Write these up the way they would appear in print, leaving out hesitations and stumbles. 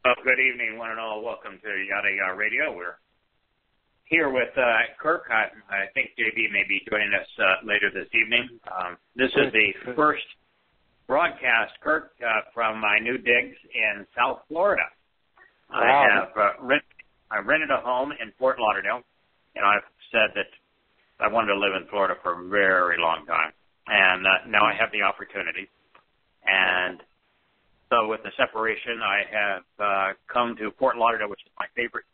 Well, good evening, one and all. Welcome to Yada Yahweh Radio. We're here with Kirk. I think JB may be joining us later this evening. This is the first broadcast, Kirk, from my new digs in South Florida. Wow. I rented a home in Fort Lauderdale, and I've said that I wanted to live in Florida for a very long time, and now I have the opportunity. And so with the separation, I have come to Fort Lauderdale, which is my favorite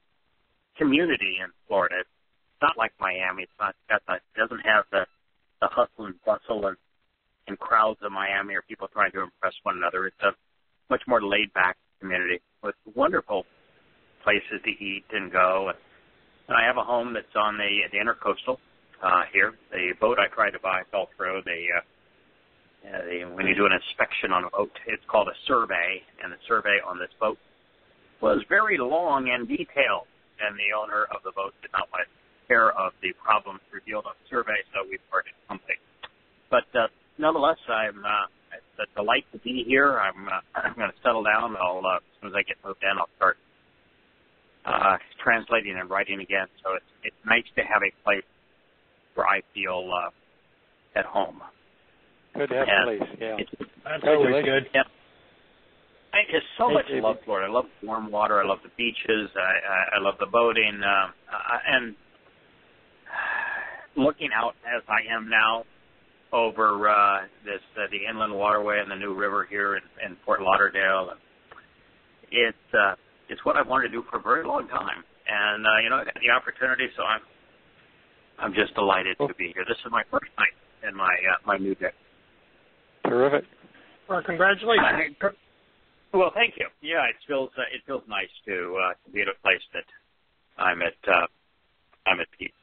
community in Florida. It's not like Miami. It doesn't have the hustle and bustle and crowds of Miami or people trying to impress one another. It's a much more laid-back community with wonderful places to eat and go. And I have a home that's on the intercoastal here. The boat I tried to buy fell through. When you do an inspection on a boat, it's called a survey, and the survey on this boat was very long and detailed, and the owner of the boat did not want to take care of the problems revealed on the survey, so we parted company. But nonetheless, it's a delight to be here. I'm going to settle down. As soon as I get moved in, I'll start translating and writing again. So it's nice to have a place where I feel at home. Good to have a place, yeah. That's always good. Yeah. I just so much love Florida. I love warm water. I love the beaches. I love the boating. And looking out as I am now over the inland waterway and the new river here in Fort Lauderdale, it's what I wanted to do for a very long time. And I got the opportunity, so I'm just delighted to be here. This is my first night in my new deck. Terrific. Well, congratulations. Well, thank you. Yeah, it feels nice to be at a place that I'm at peace.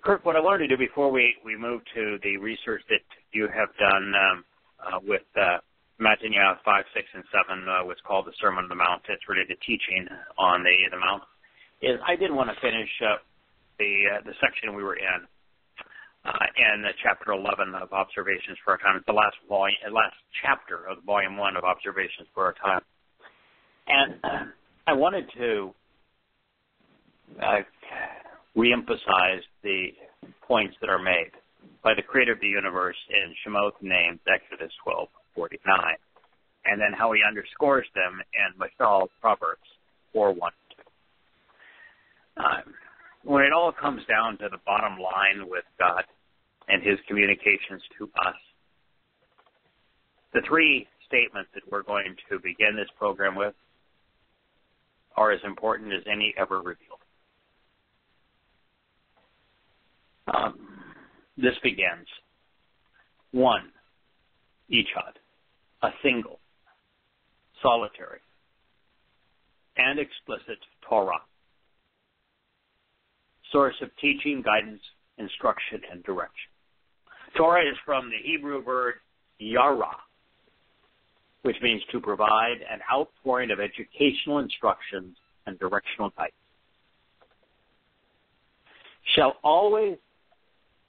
Kirk, what I wanted to do before we move to the research that you have done with Matthew 5, 6, and 7, what's called the Sermon on the Mount. It's really the teaching on the Mount. Is I did want to finish the section we were in chapter 11 of Observations for Our Time. It's the last chapter of volume 1 of Observations for Our Time. And I wanted to reemphasize the points that are made by the Creator of the universe in Shemot names Exodus 12:49, and then how he underscores them in Mashal Proverbs 4:1. When it all comes down to the bottom line with God and his communications to us, the three statements that we're going to begin this program with are as important as any ever revealed. This begins. 1, Echad, a single, solitary, and explicit Torah. Source of teaching, guidance, instruction, and direction. Torah is from the Hebrew word yara, which means to provide an outpouring of educational instructions and directional guidance. Shall always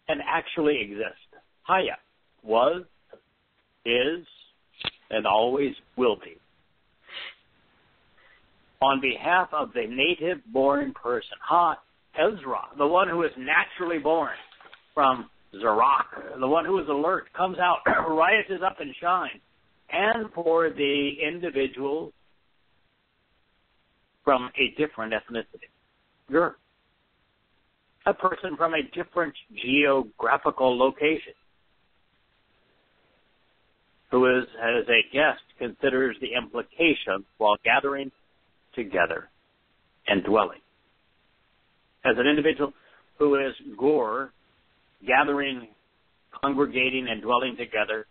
and actually exist. Haya, was, is, and always will be. On behalf of the native-born person, Ezra, the one who is naturally born from Zerach, the one who is alert, comes out, rises up and shines, and for the individual from a different ethnicity. You're a person from a different geographical location who is, as a guest, considers the implications while gathering together and dwelling. As an individual who is Gur, gathering, congregating, and dwelling together,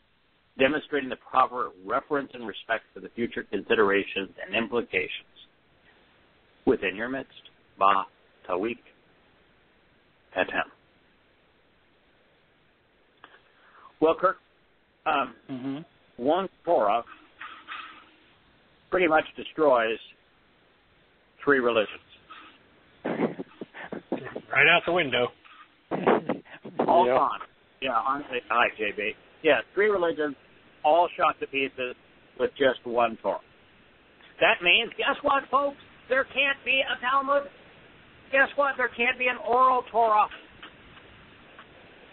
demonstrating the proper reverence and respect for the future considerations and implications within your midst. Ba, Tawik, Etem. Well, Kirk, one Torah pretty much destroys three religions. Right out the window. All gone. Yeah, honestly, hi, JB. Yeah, three religions, all shot to pieces with just one Torah. That means, guess what, folks? There can't be a Talmud. Guess what? There can't be an oral Torah.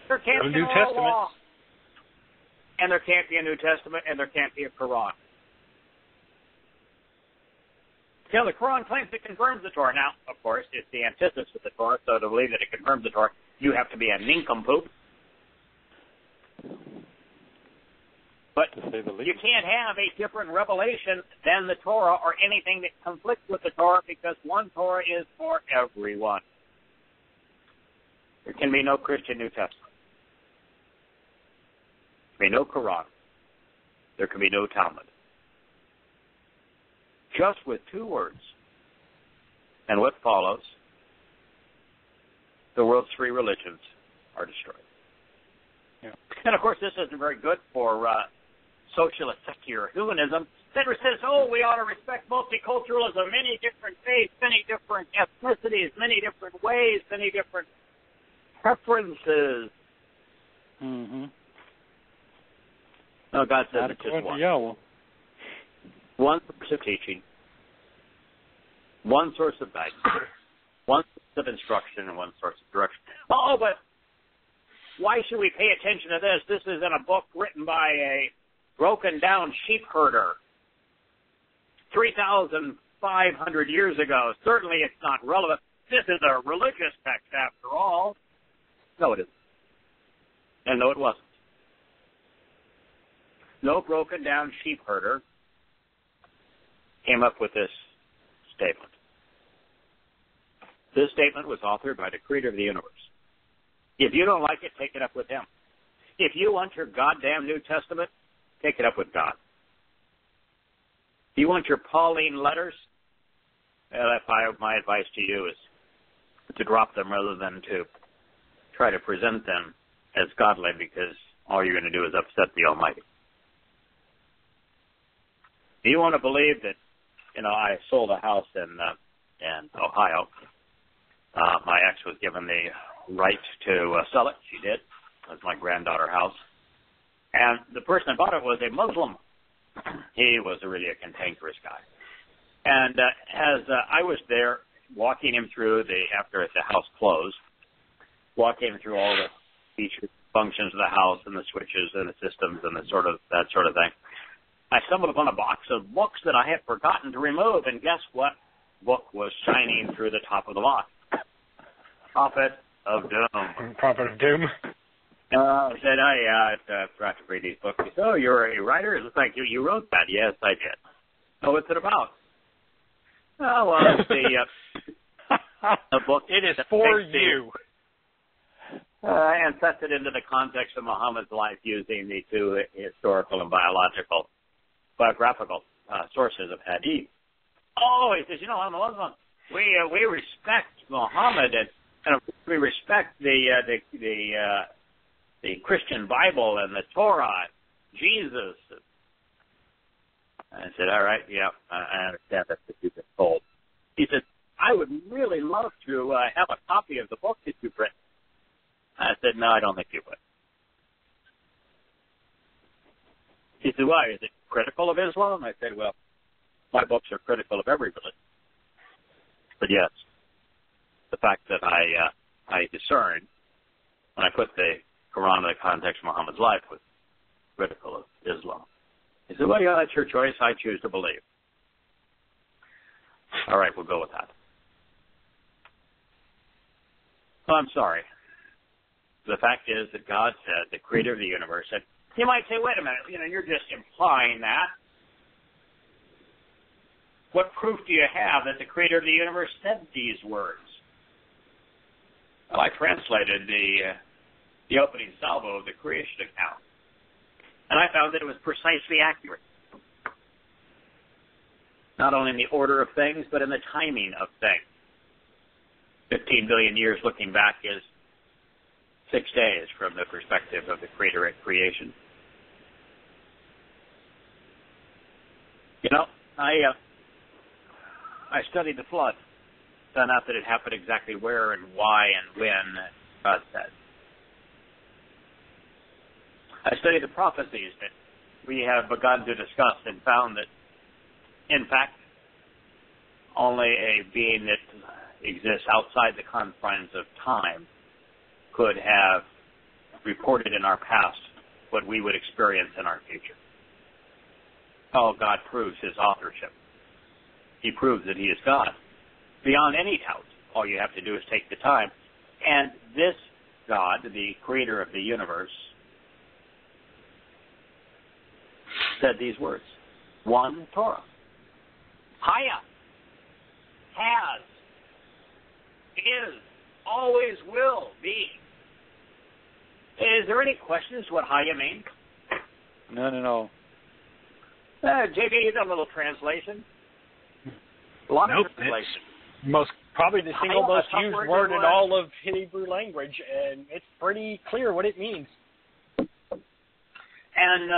There can't be an oral law. And there can't be a New Testament, and there can't be a Quran. Yeah, the Quran claims it confirms the Torah. Now, of course, it's the antithesis of the Torah, so to believe that it confirms the Torah, you have to be a nincompoop. But you can't have a different revelation than the Torah or anything that conflicts with the Torah, because one Torah is for everyone. There can be no Christian New Testament. There can be no Quran. There can be no Talmud. Just with two words. And what follows? The world's three religions are destroyed. Yeah. And, of course, this isn't very good for socialist secular humanism that says, oh, we ought to respect multiculturalism, many different faiths, many different ethnicities, many different ways, many different preferences. Mm-hmm. No, God says it's just one. Yahowah. One source of teaching, one source of guidance, one source of instruction, and one source of direction. Oh, but why should we pay attention to this? This is in a book written by a broken-down sheep herder 3,500 years ago. Certainly it's not relevant. This is a religious text, after all. No, it isn't. And no, it wasn't. No broken-down sheep herder came up with this statement. This statement was authored by the Creator of the universe. If you don't like it, take it up with Him. If you want your goddamn New Testament, take it up with God. If you want your Pauline letters, my advice to you is to drop them rather than to try to present them as godly, because all you're going to do is upset the Almighty. Do you want to believe that, I sold a house in Ohio. My ex was given the right to sell it. She did. It was my granddaughter's house. And the person that bought it was a Muslim. He was really a cantankerous guy. And as I was there walking him through after the house closed, walking him through all the features, functions of the house and the switches and the systems and that sort of thing, I stumbled upon a box of books that I had forgotten to remove, and guess what book was shining through the top of the box? Prophet of Doom. Prophet of Doom. I said, I forgot to read these books. He said, oh, you're a writer? It looks like you wrote that. Yes, I did. Oh, what's it about? Oh, well, it's the book. It is for you. And sets it into the context of Muhammad's life using the two historical and biographical sources of hadith. Oh, he says, I'm a Muslim. We respect Muhammad and we respect the Christian Bible and the Torah, Jesus. I said, all right, yeah, I understand that's what you've been told. He said, I would really love to have a copy of the book that you've written. I said, no, I don't think you would. He said, why? Is it critical of Islam? I said, well, my books are critical of every religion. But yes, the fact that I discerned when I put the Quran in the context of Muhammad's life was critical of Islam. He said, well, yeah, that's your choice. I choose to believe. All right, we'll go with that. Well, I'm sorry. The fact is that God said, the Creator of the universe said, you might say, wait a minute, you're just implying that. What proof do you have that the Creator of the universe said these words? Well, I translated the opening salvo of the creation account, and I found that it was precisely accurate. Not only in the order of things, but in the timing of things. 15 billion years looking back is 6 days from the perspective of the Creator at creation. I studied the flood, found out that it happened exactly where and why and when God said. I studied the prophecies that we have begun to discuss and found that, in fact, only a being that exists outside the confines of time could have reported in our past what we would experience in our future. Oh, God proves his authorship. He proves that he is God. Beyond any doubt, all you have to do is take the time. And this God, the creator of the universe, said these words: one Torah. Haya, has, is, always will be. Is there any questions what Haya means? None at all. JB, you got a little translation? A lot of translation. Probably the single most Haya, used word in all of Hebrew language, and it's pretty clear what it means. And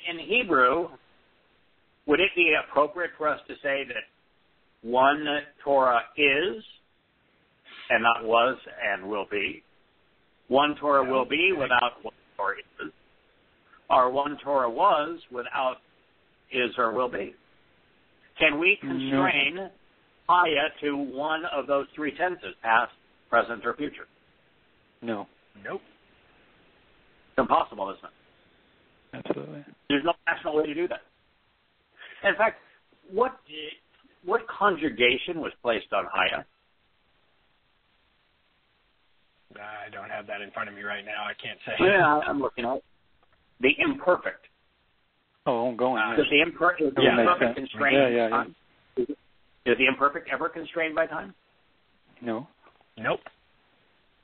in Hebrew, would it be appropriate for us to say that one Torah is, and not was and will be? One Torah will be without one Torah is, or one Torah was without is or will be? Can we constrain Haya to one of those three tenses, past, present, or future? No. Nope. It's impossible, isn't it? Absolutely. There's no rational way to do that. In fact, what conjugation was placed on Haya? I don't have that in front of me right now. I can't say. Yeah, I'm looking at it. The imperfect. Oh, ongoing. Does the imperfect constrain time? Is the imperfect ever constrained by time? No. Nope.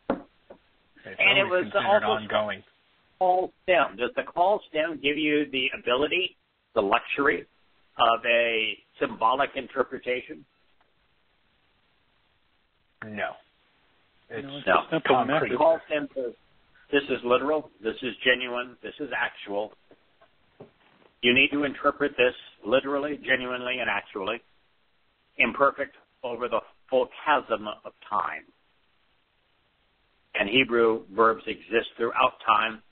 And it was also ongoing. Call stem. Does the call stem give you the ability, the luxury of a symbolic interpretation? No. It's no. concrete. The call stem says, this is literal, this is genuine, this is actual. You need to interpret this literally, genuinely, and actually. Imperfect over the full chasm of time. And Hebrew verbs exist throughout time.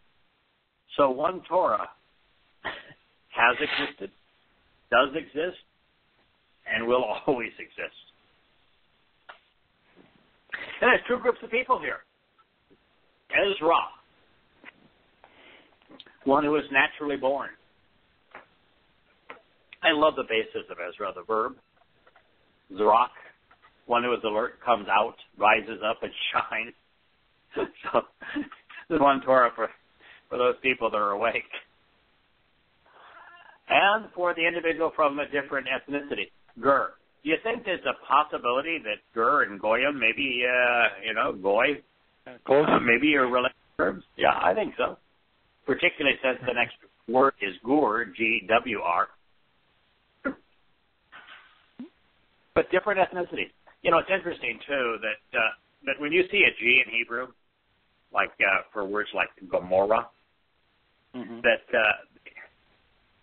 So one Torah has existed, does exist, and will always exist. And there's two groups of people here. Ezra, one who is naturally born. I love the basis of Ezra, the verb. Zerach, one who is alert, comes out, rises up, and shines. So there's one Torah for those people that are awake. And for the individual from a different ethnicity, Ger. Do you think there's a possibility that Ger and Goyim, maybe, Goy, maybe you're related terms? Yeah, I think so. Particularly since the next word is Gur, G-W-R. But different ethnicities. It's interesting, too, that when you see a G in Hebrew, like for words like Gomorrah, that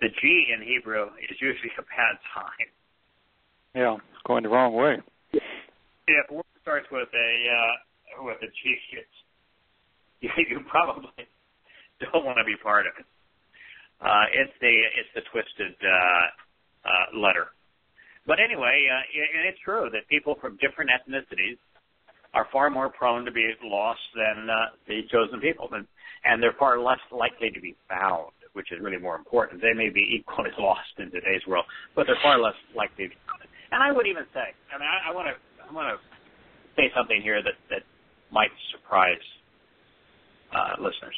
the G in Hebrew is usually a bad sign. Yeah, it's going the wrong way. Yeah, if a word starts with a G, you probably don't want to be part of it. It's the twisted letter. But anyway, and it's true that people from different ethnicities are far more prone to be lost than the chosen people, and they're far less likely to be found, which is really more important. They may be equally lost in today's world, but they're far less likely to be found. And I would even say, I want to say something here that might surprise listeners.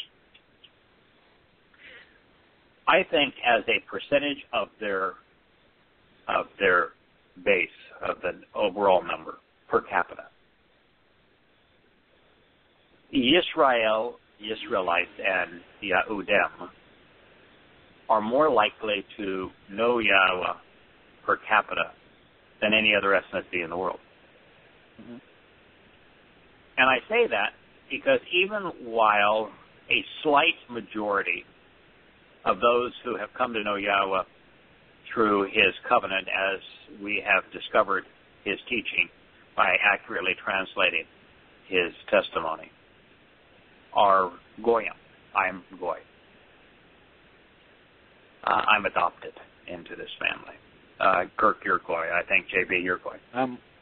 I think as a percentage of their base, of the overall number per capita, Israelites, and Yahudim are more likely to know Yahweh per capita than any other ethnicity in the world. Mm-hmm. And I say that because even while a slight majority of those who have come to know Yahweh through his covenant, as we have discovered his teaching by accurately translating his testimony, are Goyim. I'm Goy. I'm adopted into this family. Kirk Yerkoi. I think JB Yerkoi.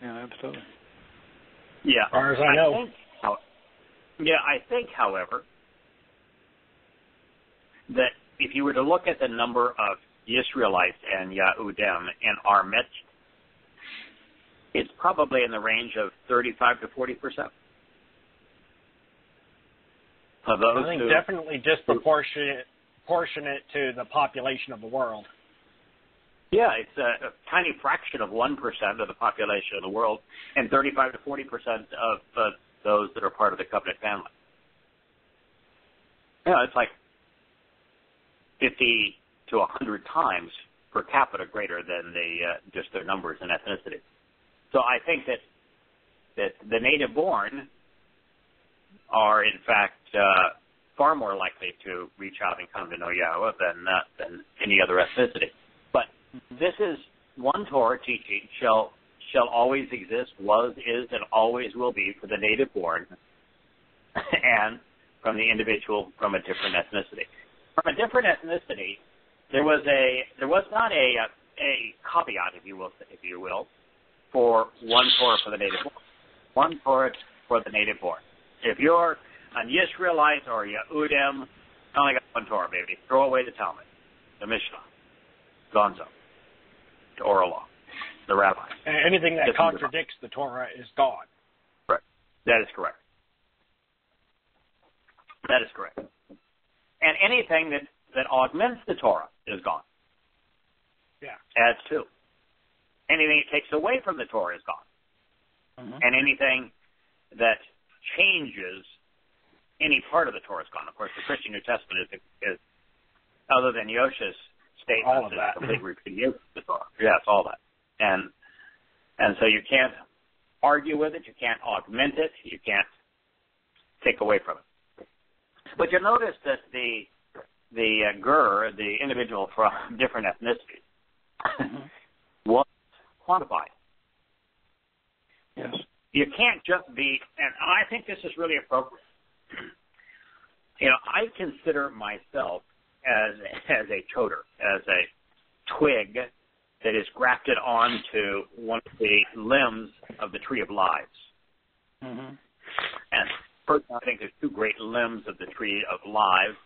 Yeah, absolutely. Yeah. As far as I know. I think, however, that if you were to look at the number of Israelites and Yahudim in our midst, it's probably in the range of 35 to 40%. Of those I think definitely disproportionate to the population of the world. Yeah, it's a tiny fraction of 1% of the population of the world, and 35 to 40% of those that are part of the covenant family. Yeah, it's like 50 to 100 times per capita greater than just their numbers and ethnicity. So I think that the native-born are, in fact, far more likely to reach out and come to know Yahweh than any other ethnicity. But this is one Torah teaching shall always exist, was, is, and always will be for the native-born and from the individual from a different ethnicity. From a different ethnicity, there was not a caveat, if you will, for one Torah for the native-born. One Torah for the native-born. If you're an Israelite or Yehudim, I only got one Torah, baby. Throw away the Talmud, the Mishnah, Gonzo, the oral law, the rabbi. And anything that contradicts the Torah is gone. Right. That is correct. That is correct. And anything that augments the Torah is gone. Yeah. Adds to. Anything it takes away from the Torah is gone. Mm-hmm. And anything that changes any part of the Torah is gone. Of course, the Christian New Testament is other than Yosha's statement, is a complete repudiation of the Torah. Yeah, it's all that. And so you can't argue with it. You can't augment it. You can't take away from it. But you notice that the ger, the individual from different ethnicities, was quantified. Yes. You can't just be, and I think this is really appropriate. I consider myself as a toter, as a twig that is grafted onto one of the limbs of the tree of lives. Mm-hmm. And first, I think there's two great limbs of the tree of lives.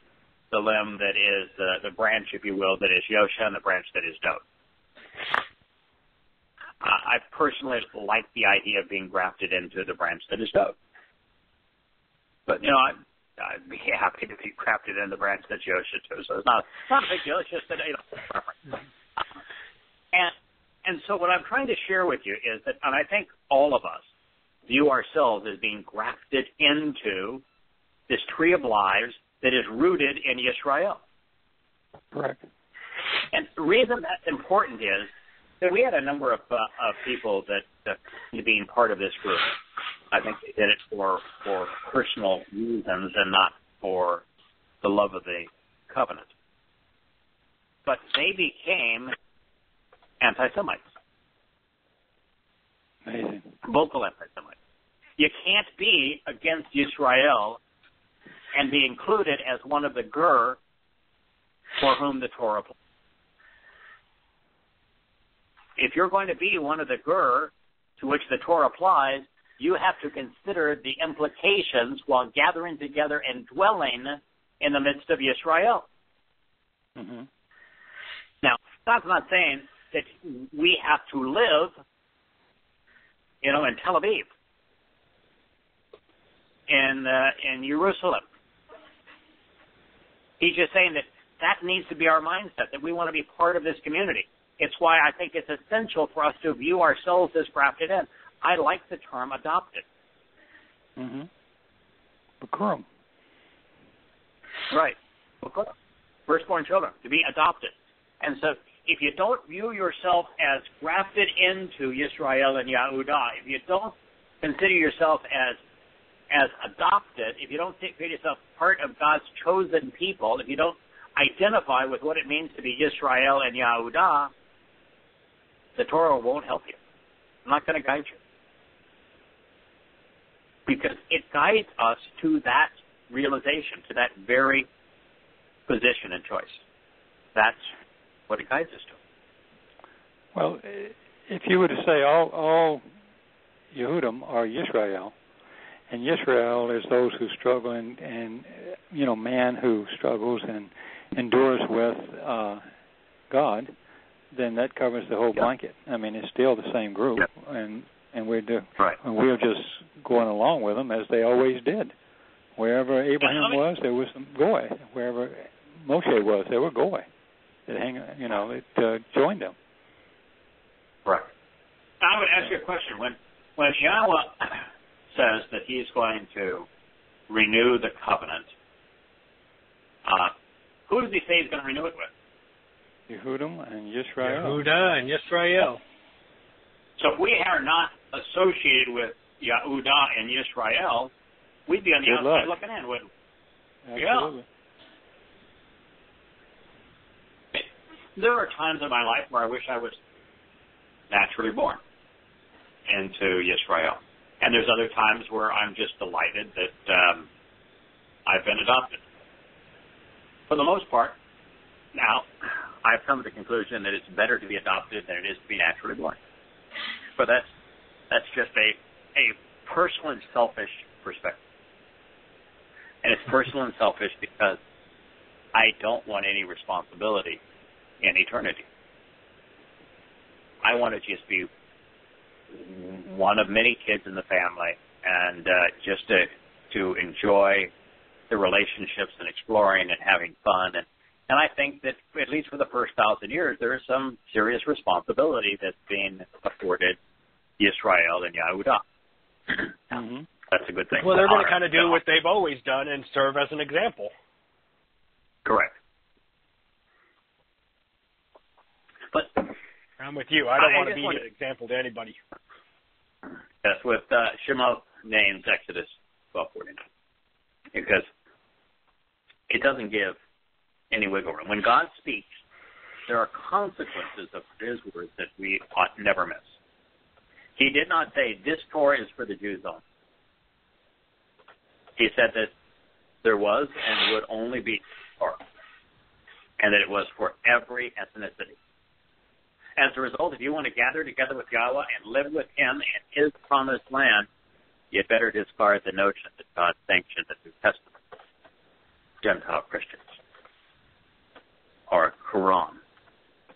The limb that is the branch, if you will, that is Yosha, and the branch that is Dot. I personally like the idea of being grafted into the branch that is Dot. But, I'd be happy to be grafted in the branch that's Yosha, too. So it's not a big deal. It's just that, And so what I'm trying to share with you is that, and I think all of us view ourselves as being grafted into this tree of lives that is rooted in Yisrael. Correct. And the reason that's important is that we had a number of people that being part of this group. I think they did it for personal reasons and not for the love of the covenant. But they became anti-Semites. Amazing. Vocal anti-Semites. You can't be against Yisrael and be included as one of the ger for whom the Torah applies. If you're going to be one of the ger to which the Torah applies, you have to consider the implications while gathering together and dwelling in the midst of Yisrael. Mm-hmm. Now, that's not saying that we have to live, in Tel Aviv, in Jerusalem. He's just saying that needs to be our mindset, that we want to be part of this community. It's why I think it's essential for us to view ourselves as grafted in. I like the term adopted. Mm-hmm. Bikurim. Right. Bikurim. Firstborn children, to be adopted. And so if you don't view yourself as grafted into Yisrael and Yahudah, if you don't consider yourself as adopted, if you don't feel yourself part of God's chosen people, if you don't identify with what it means to be Yisrael and Yahudah, the Torah won't help you. I'm not going to guide you. Because it guides us to that realization, to that very position and choice. That's what it guides us to. Well, if you were to say all Yehudim are Yisrael, and Yisrael is those who struggle and man who struggles and endures with God, then that covers the whole blanket. I mean, it's still the same group, and we're just going along with them as they always did. Wherever Abraham was, there was some goy. Wherever Moshe was, there were goy. It joined them. Right. I would ask you a question. When Yahweh says that he's going to renew the covenant, who does he say he's going to renew it with? Yehudim and Yisrael. Yehuda and Yisrael. So if we are not associated with Yehuda and Yisrael, we'd be on the outside looking in, wouldn't we? Absolutely. Yeah. There are times in my life where I wish I was naturally born into Yisrael. And there's other times where I'm just delighted that I've been adopted. For the most part, now, I've come to the conclusion that it's better to be adopted than it is to be naturally born. But that's just a personal and selfish perspective. And it's personal and selfish because I don't want any responsibility in eternity. I want to just be one of many kids in the family and just to enjoy the relationships and exploring and having fun. And I think that, at least for the first 1,000 years, there is some serious responsibility that's being afforded Yisrael and Yehuda. Mm-hmm. That's a good thing. Well, they're going to kind of do what they've always done and serve as an example. Correct. But I'm with you. I don't want to be an example to anybody. That's what Shemot names Exodus 12:49, because it doesn't give any wiggle room. When God speaks, there are consequences of his words that we ought never miss. He did not say, this Torah is for the Jews only. He said that there was and would only be Torah, and that it was for every ethnicity. As a result, if you want to gather together with Yahweh and live with him in his promised land, you'd better discard the notion that God sanctioned the New Testament. Gentile Christians, or a Quran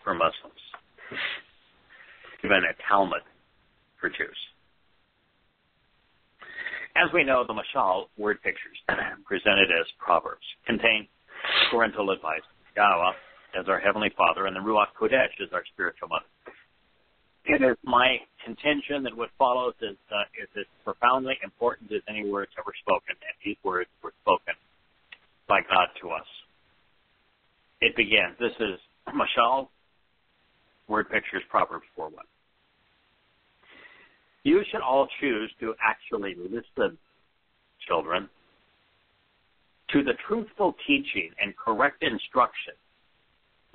for Muslims, even a Talmud for Jews. As we know, the Mashal word pictures presented as Proverbs contain parental advice. Yahweh as our Heavenly Father, and the Ruach Kodesh as our spiritual mother. It is my contention that what follows is as profoundly important as any words ever spoken, and these words were spoken by God to us. It begins. This is Mashal, word pictures, Proverbs 4:1. You should all choose to actually listen, children, to the truthful teaching and correct instruction,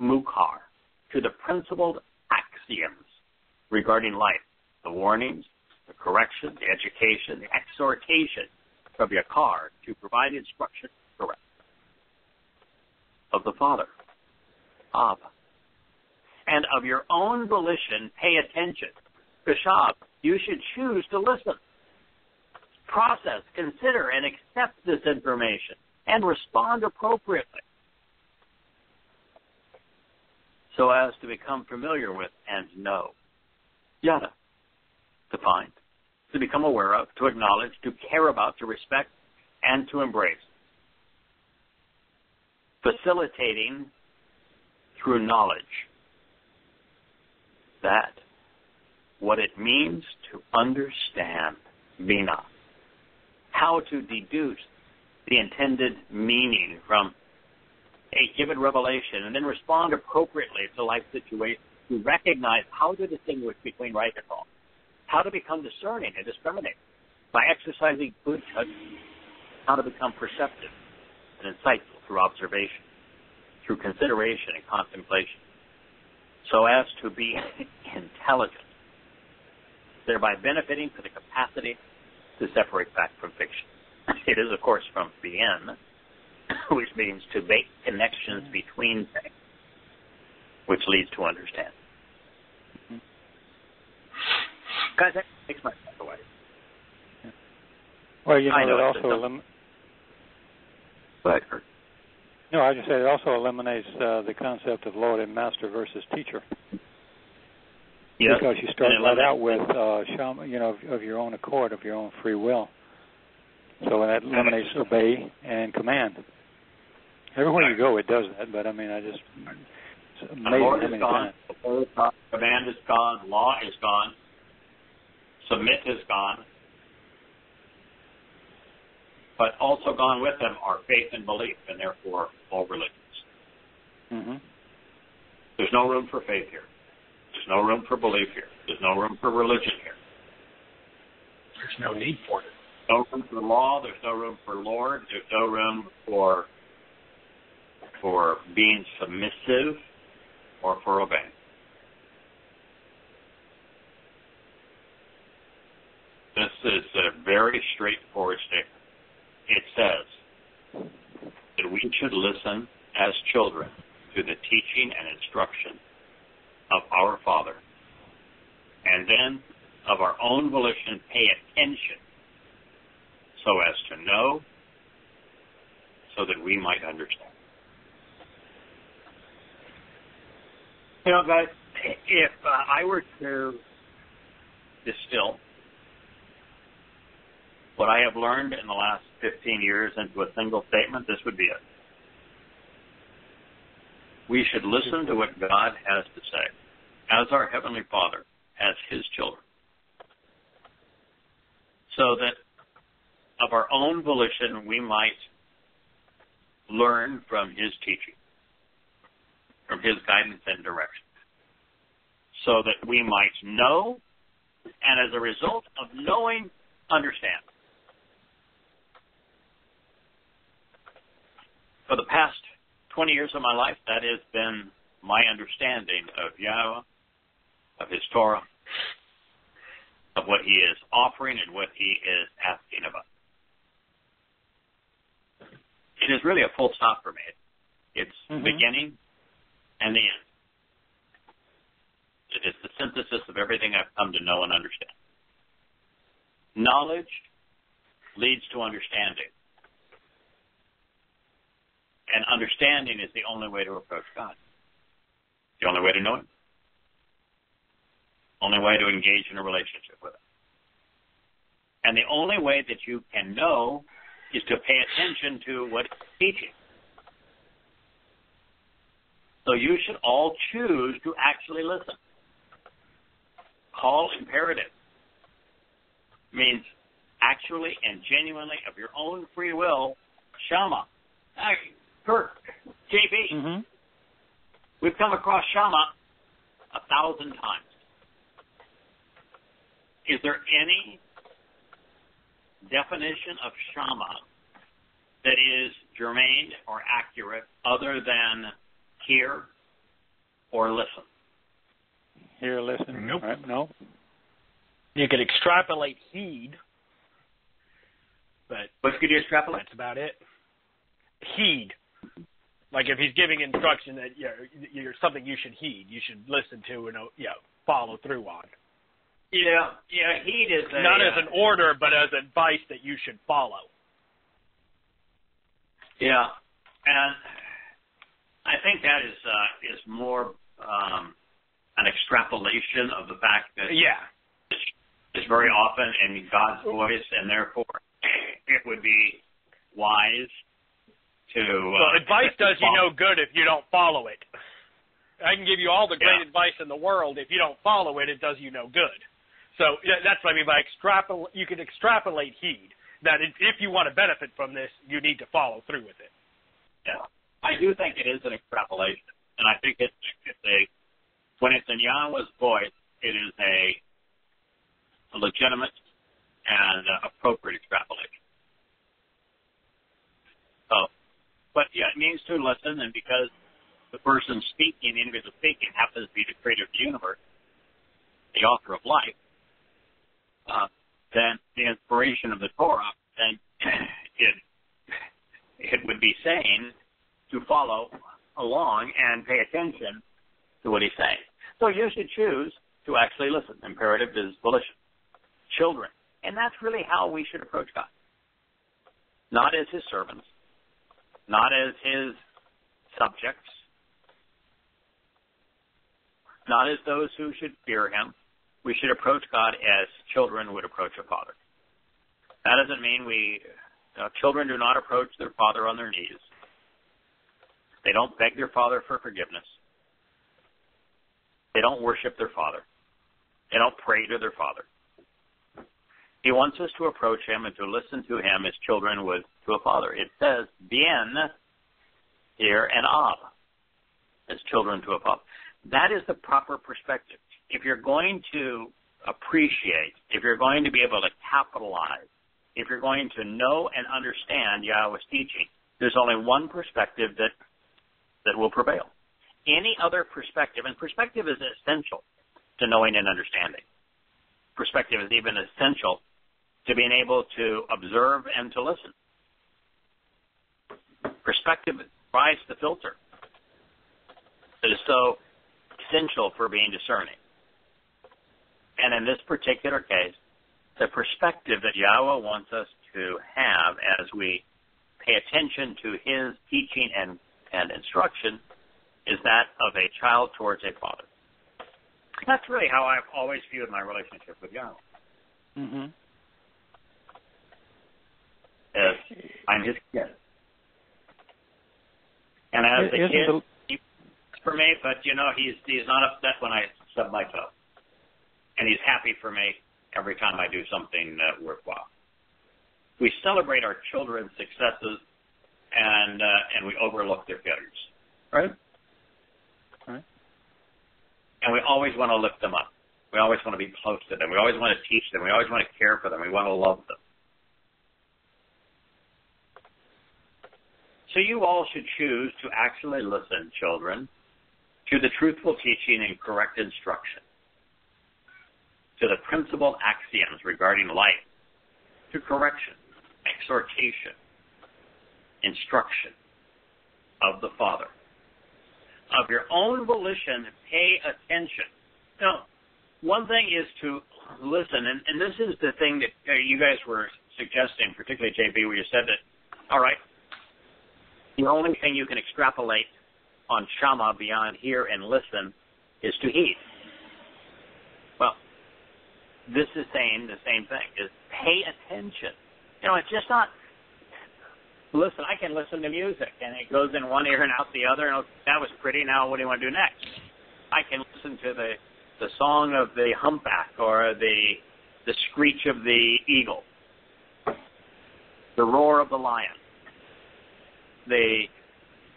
Mukar, to the principled axioms regarding life, the warnings, the correction, the education, the exhortation of Yakar to provide instruction correct. Of the Father, Abba. And of your own volition, pay attention. Kashab, you should choose to listen. Process, consider, and accept this information and respond appropriately, so as to become familiar with and know. Yada, to find, to become aware of, to acknowledge, to care about, to respect, and to embrace. Facilitating through knowledge that what it means to understand Bina, how to deduce the intended meaning from a given revelation, and then respond appropriately to life situations, to recognize how to distinguish between right and wrong, how to become discerning and discriminate by exercising good judgment, how to become perceptive and insightful through observation, through consideration and contemplation, so as to be intelligent, thereby benefiting from the capacity to separate fact from fiction. It is, of course, from bien, which means to make connections between things, which leads to understanding. Guys, that takes my breath away. Well, you know, I know it also But no, I just said it also eliminates the concept of Lord and Master versus teacher. yes, Because you start right out with you know, of your own accord, of your own free will. So that eliminates obey and command. Everywhere you go, it does that. But I mean, it's amazing how many times. Command is gone. Law is gone. Submit is gone. But also gone with them are faith and belief, and therefore all religions. Mm-hmm. There's no room for faith here. There's no room for belief here. There's no room for religion here. There's no need for it. No room for law. There's no room for Lord. There's no room for being submissive or for obeying. This is a very straightforward statement. It says that we should listen as children to the teaching and instruction of our Father, and then of our own volition pay attention so as to know, so that we might understand. You know, guys, if I were to distill what I have learned in the last 15 years into a single statement, this would be it. We should listen to what God has to say as our Heavenly Father, as His children, so that of our own volition we might learn from His teaching, from His guidance and direction, so that we might know, and as a result of knowing, understand. For the past 20 years of my life, that has been my understanding of Yahowah, of His Torah, of what He is offering and what He is asking of us. It is really a full stop for me. It's the beginning and the end. It is the synthesis of everything I've come to know and understand. Knowledge leads to understanding. And understanding is the only way to approach God. The only way to know Him. Only way to engage in a relationship with Him. And the only way that you can know is to pay attention to what He's teaching. So you should all choose to actually listen. Call imperative means actually and genuinely of your own free will, Shama. Kurt, JB, we've come across Shama 1,000 times. Is there any definition of Shama that is germane or accurate other than hear or listen? Hear, listen. Nope. Right, no. You could extrapolate heed, but What could you extrapolate? that's about it. Heed. Like if He's giving instruction that you're something you should heed, you should listen to and follow through on. Yeah, heed is not as an order, but as advice that you should follow. Yeah, and I think that is more an extrapolation of the fact that it's very often in God's voice, and therefore it would be wise to... Well, advice does you no good if you don't follow it. I can give you all the great advice in the world. If you don't follow it, it does you no good. So that's what I mean by you can extrapolate heed. That if you want to benefit from this, you need to follow through with it. Yeah, I do think it is an extrapolation, and I think when it's in Yahweh's voice, it is a legitimate and appropriate extrapolation. So, but it means to listen, and because the person speaking, the individual speaking, happens to be the creator of the universe, the author of life, then the inspiration of the Torah, then it would be saying to follow along and pay attention to what He's saying. So you should choose to actually listen. Imperative is volition. children. And that's really how we should approach God. Not as his servants, not as his subjects, not as those who should fear him. We should approach God as children would approach a father. That doesn't mean children do not approach their father on their knees. They don't beg their father for forgiveness. They don't worship their father. They don't pray to their father. He wants us to approach him and to listen to him as children would to a father. It says, bien here and ab, as children to a father. That is the proper perspective. If you're going to appreciate, if you're going to be able to capitalize, if you're going to know and understand Yahweh's teaching, there's only one perspective that will prevail. Any other perspective, and perspective is essential to knowing and understanding. Perspective is even essential to being able to observe and to listen. Perspective provides the filter that is so essential for being discerning. And in this particular case, the perspective that Yahweh wants us to have as we pay attention to his teaching and instruction is that of a child towards a father. That's really how I've always viewed my relationship with Yahweh. Mm-hmm. As I'm his kid. And as a kid, he's for me, but he's not upset when I stub my toe. And he's happy for me every time I do something worthwhile. We celebrate our children's successes and we overlook their failures. Right? Right. And we always want to lift them up. We always want to be close to them. We always want to teach them. We always want to care for them. We want to love them. So you all should choose to actually listen, children, to the truthful teaching and correct instruction, to the principal axioms regarding life, to correction, exhortation, instruction of the Father. Of your own volition, pay attention. Now, one thing is to listen, and this is the thing that you guys were suggesting, particularly JB, where you said that, all right, the only thing you can extrapolate on Shama beyond hear and listen is to heed. Well, this is saying the same thing, is pay attention. It's just not, listen, I can listen to music, and it goes in one ear and out the other, and that was pretty, now what do you want to do next? I can listen to the song of the humpback, or the screech of the eagle, the roar of the lion, the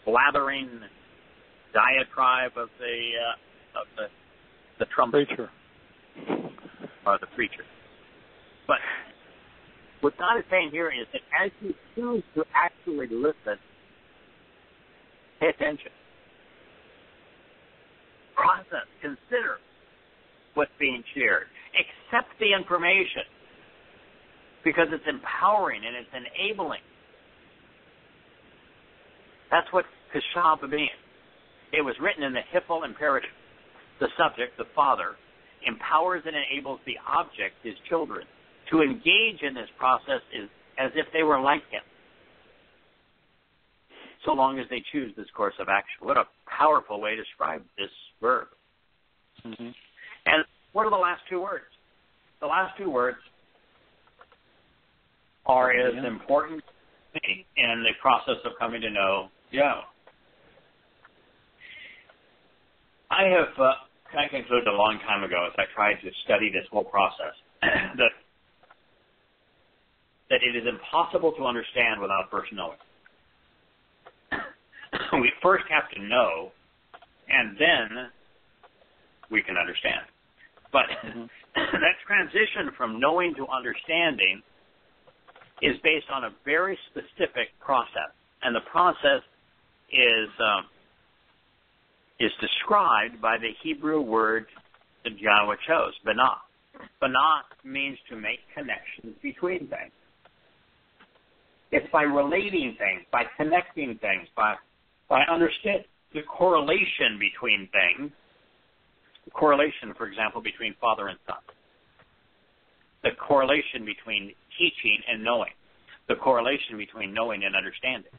blathering diatribe of the trumpet. Preacher. Or the preacher. But what God is saying here is that as you choose to actually listen, pay attention. Process, consider what's being shared. Accept the information because it's empowering and it's enabling. That's what Kashab means. It was written in the Hiphil imperative. The subject, the father, empowers and enables the object, his children, to engage in this process as if they were like him, so long as they choose this course of action. What a powerful way to describe this verb. Mm-hmm. And what are the last two words? The last two words are as important to me in the process of coming to know Yahweh. I concluded a long time ago as I tried to study this whole process that it is impossible to understand without first knowing. We first have to know, and then we can understand. But that transition from knowing to understanding is based on a very specific process, and the process is described by the Hebrew word that Yahweh chose, banah. Banah means to make connections between things. It's by relating things, by connecting things, by understanding the correlation between things. The correlation, for example, between father and son. the correlation between teaching and knowing, the correlation between knowing and understanding,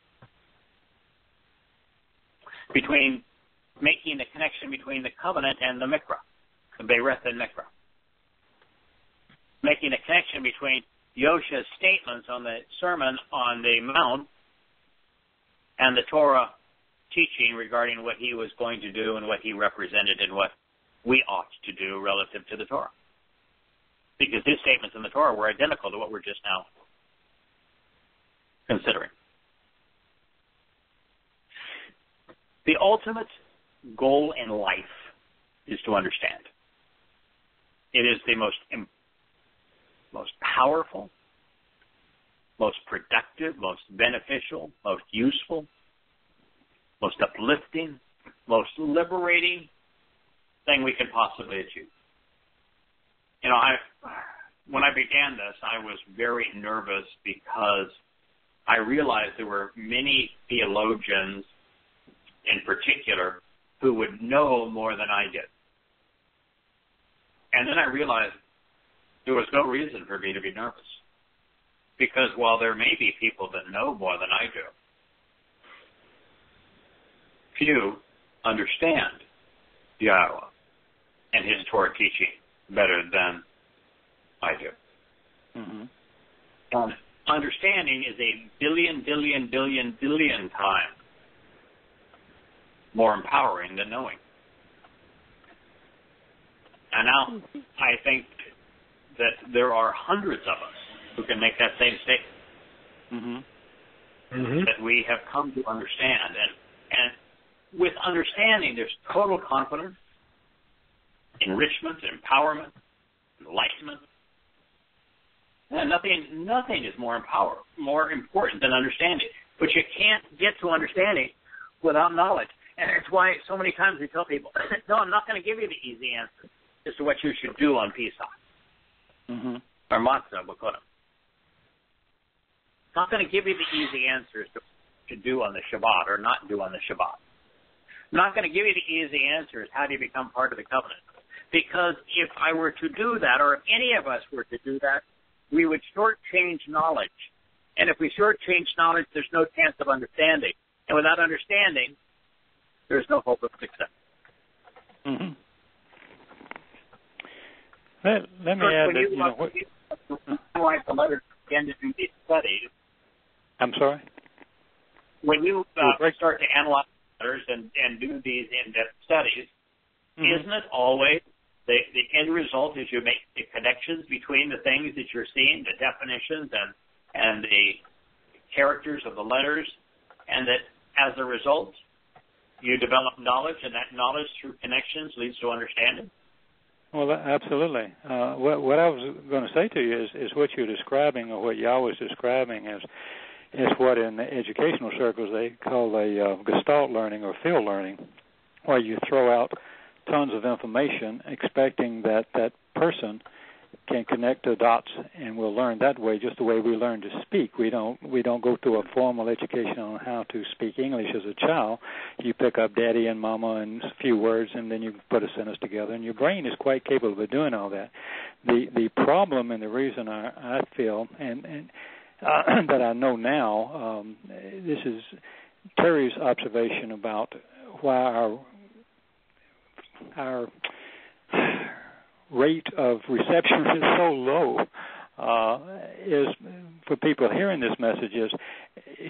between making the connection between the covenant and the mikra, the Beireth and mikra, making a connection between Yosha's statements on the Sermon on the Mount and the Torah teaching regarding what he was going to do and what he represented and what we ought to do relative to the Torah. Because his statements in the Torah were identical to what we're just now considering. The ultimate goal in life is to understand. It is the most powerful, most productive, most beneficial, most useful, most uplifting, most liberating thing we can possibly achieve. You know, when I began this, I was very nervous because I realized there were many theologians in particular who would know more than I did. And then I realized there was no reason for me to be nervous. Because while there may be people that know more than I do, few understand Yahowah and his Torah teaching better than I do. Mm-hmm. Understanding is a billion times more empowering than knowing. And now I think that there are hundreds of us who can make that same statement. Mm-hmm. That we have come to understand. And with understanding, there's total confidence, enrichment, empowerment, enlightenment. And nothing is more important than understanding. But you can't get to understanding without knowledge. And that's why so many times we tell people, no, I'm not going to give you the easy answer as to what you should do on Pesach. Mm-hmm. Or Matzah, Bakurim. I'm not going to give you the easy answers to do on the Shabbat or not do on the Shabbat. I'm not going to give you the easy answers how do you become part of the covenant. Because if I were to do that, or if any of us were to do that, we would shortchange knowledge. And if we shortchange knowledge, there's no chance of understanding. And without understanding, there's no hope of success. Mm-hmm. Let me add that, write the letters again to do these studies. I'm sorry? When you start to analyze letters and do these in-depth studies, mm-hmm. isn't it always the end result is you make the connections between the things that you're seeing, the definitions and the characters of the letters, and that as a result, you develop knowledge, and that knowledge through connections leads to understanding? Well, absolutely. What I was going to say to you is what you're describing, or what Yahweh is describing, is what in the educational circles they call a gestalt learning or field learning, where you throw out tons of information expecting that person can connect the dots, and we'll learn that way, just the way we learn to speak. We don't go through a formal education on how to speak English as a child. You pick up daddy and mama and a few words, and then you put a sentence together, and your brain is quite capable of doing all that. The problem, and the reason I feel and that I know now, this is Terry's observation about why our rate of reception is so low, is for people hearing this message is,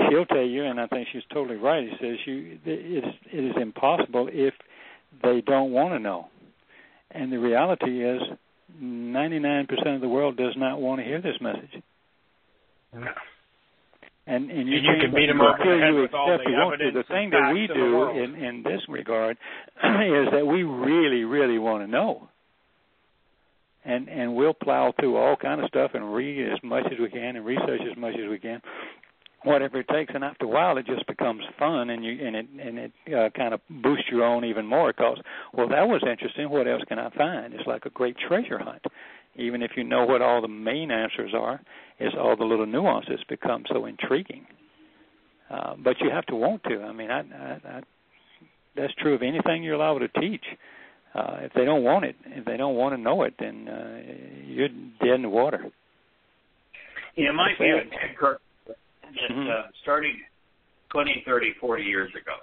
she'll tell you, and I think she's totally right, he says it is impossible if they don't want to know. And the reality is 99% of the world does not want to hear this message. No. And you can beat them over the head with all the evidence. The thing that we do in this regard is that we really, really want to know. And we'll plow through all kind of stuff and read as much as we can and research as much as we can, whatever it takes. And after a while, it just becomes fun, and it kind of boosts your own even more. Because, well, that was interesting. What else can I find? It's like a great treasure hunt. Even if you know what all the main answers are, it's all the little nuances become so intriguing. But you have to want to. I mean, that's true of anything you're allowed to teach. If they don't want it, if they don't want to know it, then you're dead in the water. Yeah, my view, Kirk, that starting 20, 30, 40 years ago,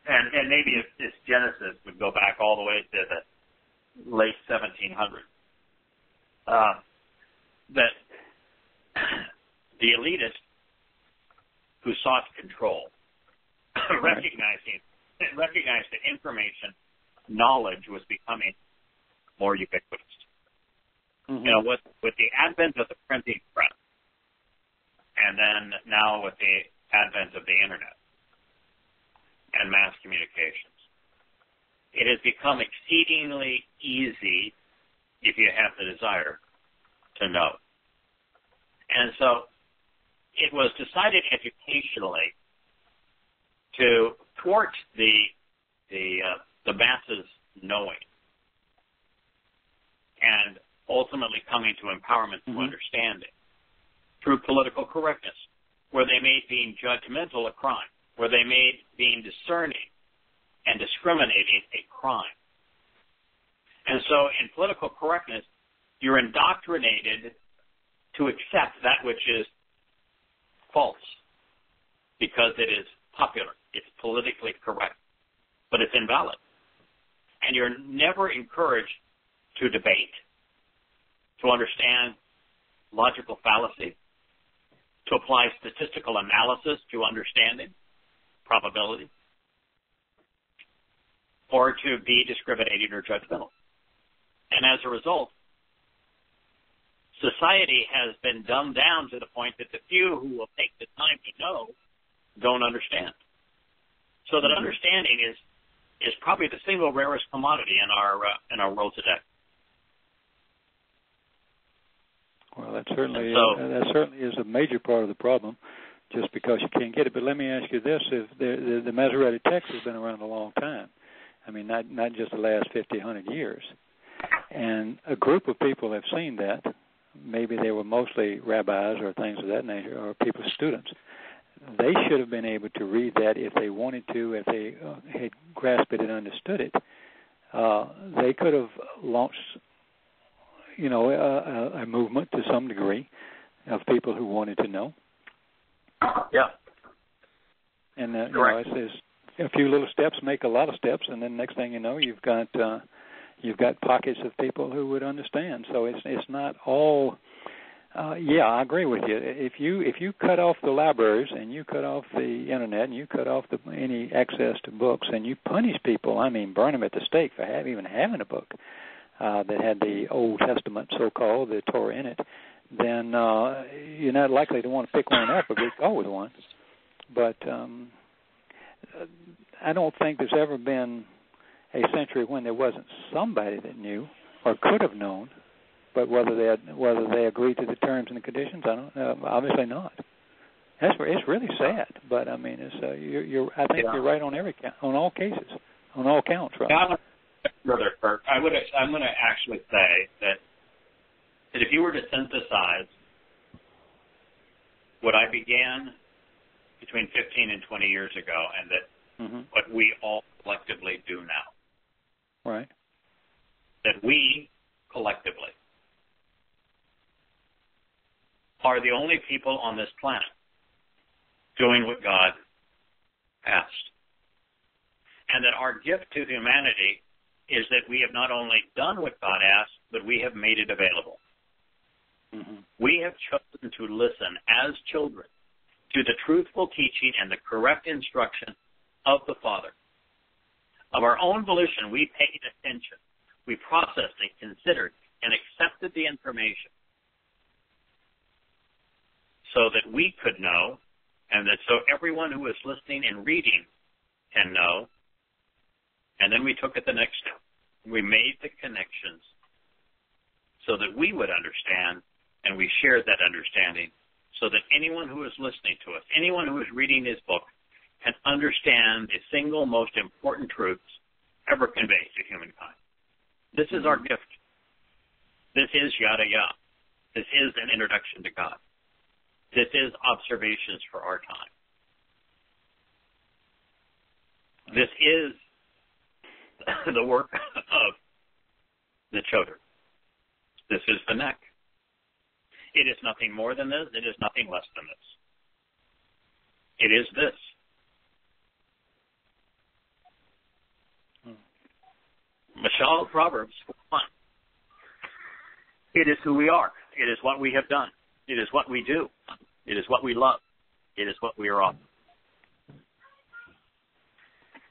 and maybe if this Genesis would go back all the way to the late 1700s, that the elitists who sought control recognized that information, knowledge was becoming more ubiquitous. You know, with the advent of the printing press, and then now with the advent of the internet and mass communications, it has become exceedingly easy, if you have the desire, to know. And so it was decided educationally to thwart the masses knowing and ultimately coming to empowerment through understanding, through political correctness, where they made being judgmental a crime, where they made being discerning and discriminating a crime. And so in political correctness, you're indoctrinated to accept that which is false because it is popular, it's politically correct, but it's invalid. And you're never encouraged to debate, to understand logical fallacy, to apply statistical analysis to understanding probability, or to be discriminating or judgmental. And as a result, society has been dumbed down to the point that the few who will take the time to know don't understand. So that understanding is probably the single rarest commodity in our world today. Well, that certainly is a major part of the problem, just because you can't get it. But let me ask you this: if the Masoretic text has been around a long time, I mean, not just the last 50, 100 years, and a group of people have seen that. Maybe they were mostly rabbis or things of that nature, or people, students. They should have been able to read that if they wanted to, if they had grasped it and understood it. They could have launched, a movement to some degree of people who wanted to know. Yeah. And it's a few little steps make a lot of steps, and then next thing you know, you've got pockets of people who would understand. So it's not all. I agree with you. If you cut off the libraries and you cut off the internet and you cut off any access to books and you punish people, I mean, burn them at the stake for even having a book that had the Old Testament, so-called, the Torah in it, then you're not likely to want to pick one up or go with one. But I don't think there's ever been a century when there wasn't somebody that knew or could have known, but whether they agreed to the terms and the conditions, I don't. Obviously not. It's really sad, but I mean, it's I think you're right on all cases, on all counts, right? Yeah, Brother Kirk, I'm going to actually say that if you were to synthesize what I began between 15 and 20 years ago, and that what we all collectively do now, right? That we collectively are the only people on this planet doing what God asked. And that our gift to humanity is that we have not only done what God asked, but we have made it available. We have chosen to listen as children to the truthful teaching and the correct instruction of the Father. Of our own volition, we paid attention. We processed and considered and accepted the information so that we could know, and that so everyone who is listening and reading can know. And then we took it the next step. We made the connections so that we would understand, and we shared that understanding so that anyone who is listening to us, anyone who is reading his book, can understand the single most important truths ever conveyed to humankind. This is our gift. This is Yada Yah. This is an introduction to God. This is observations for our time. This is the work of the children. This is the neck. It is nothing more than this. It is nothing less than this. It is this. Mashal of Proverbs 1. It is who we are. It is what we have done. It is what we do. It is what we love. It is what we are of.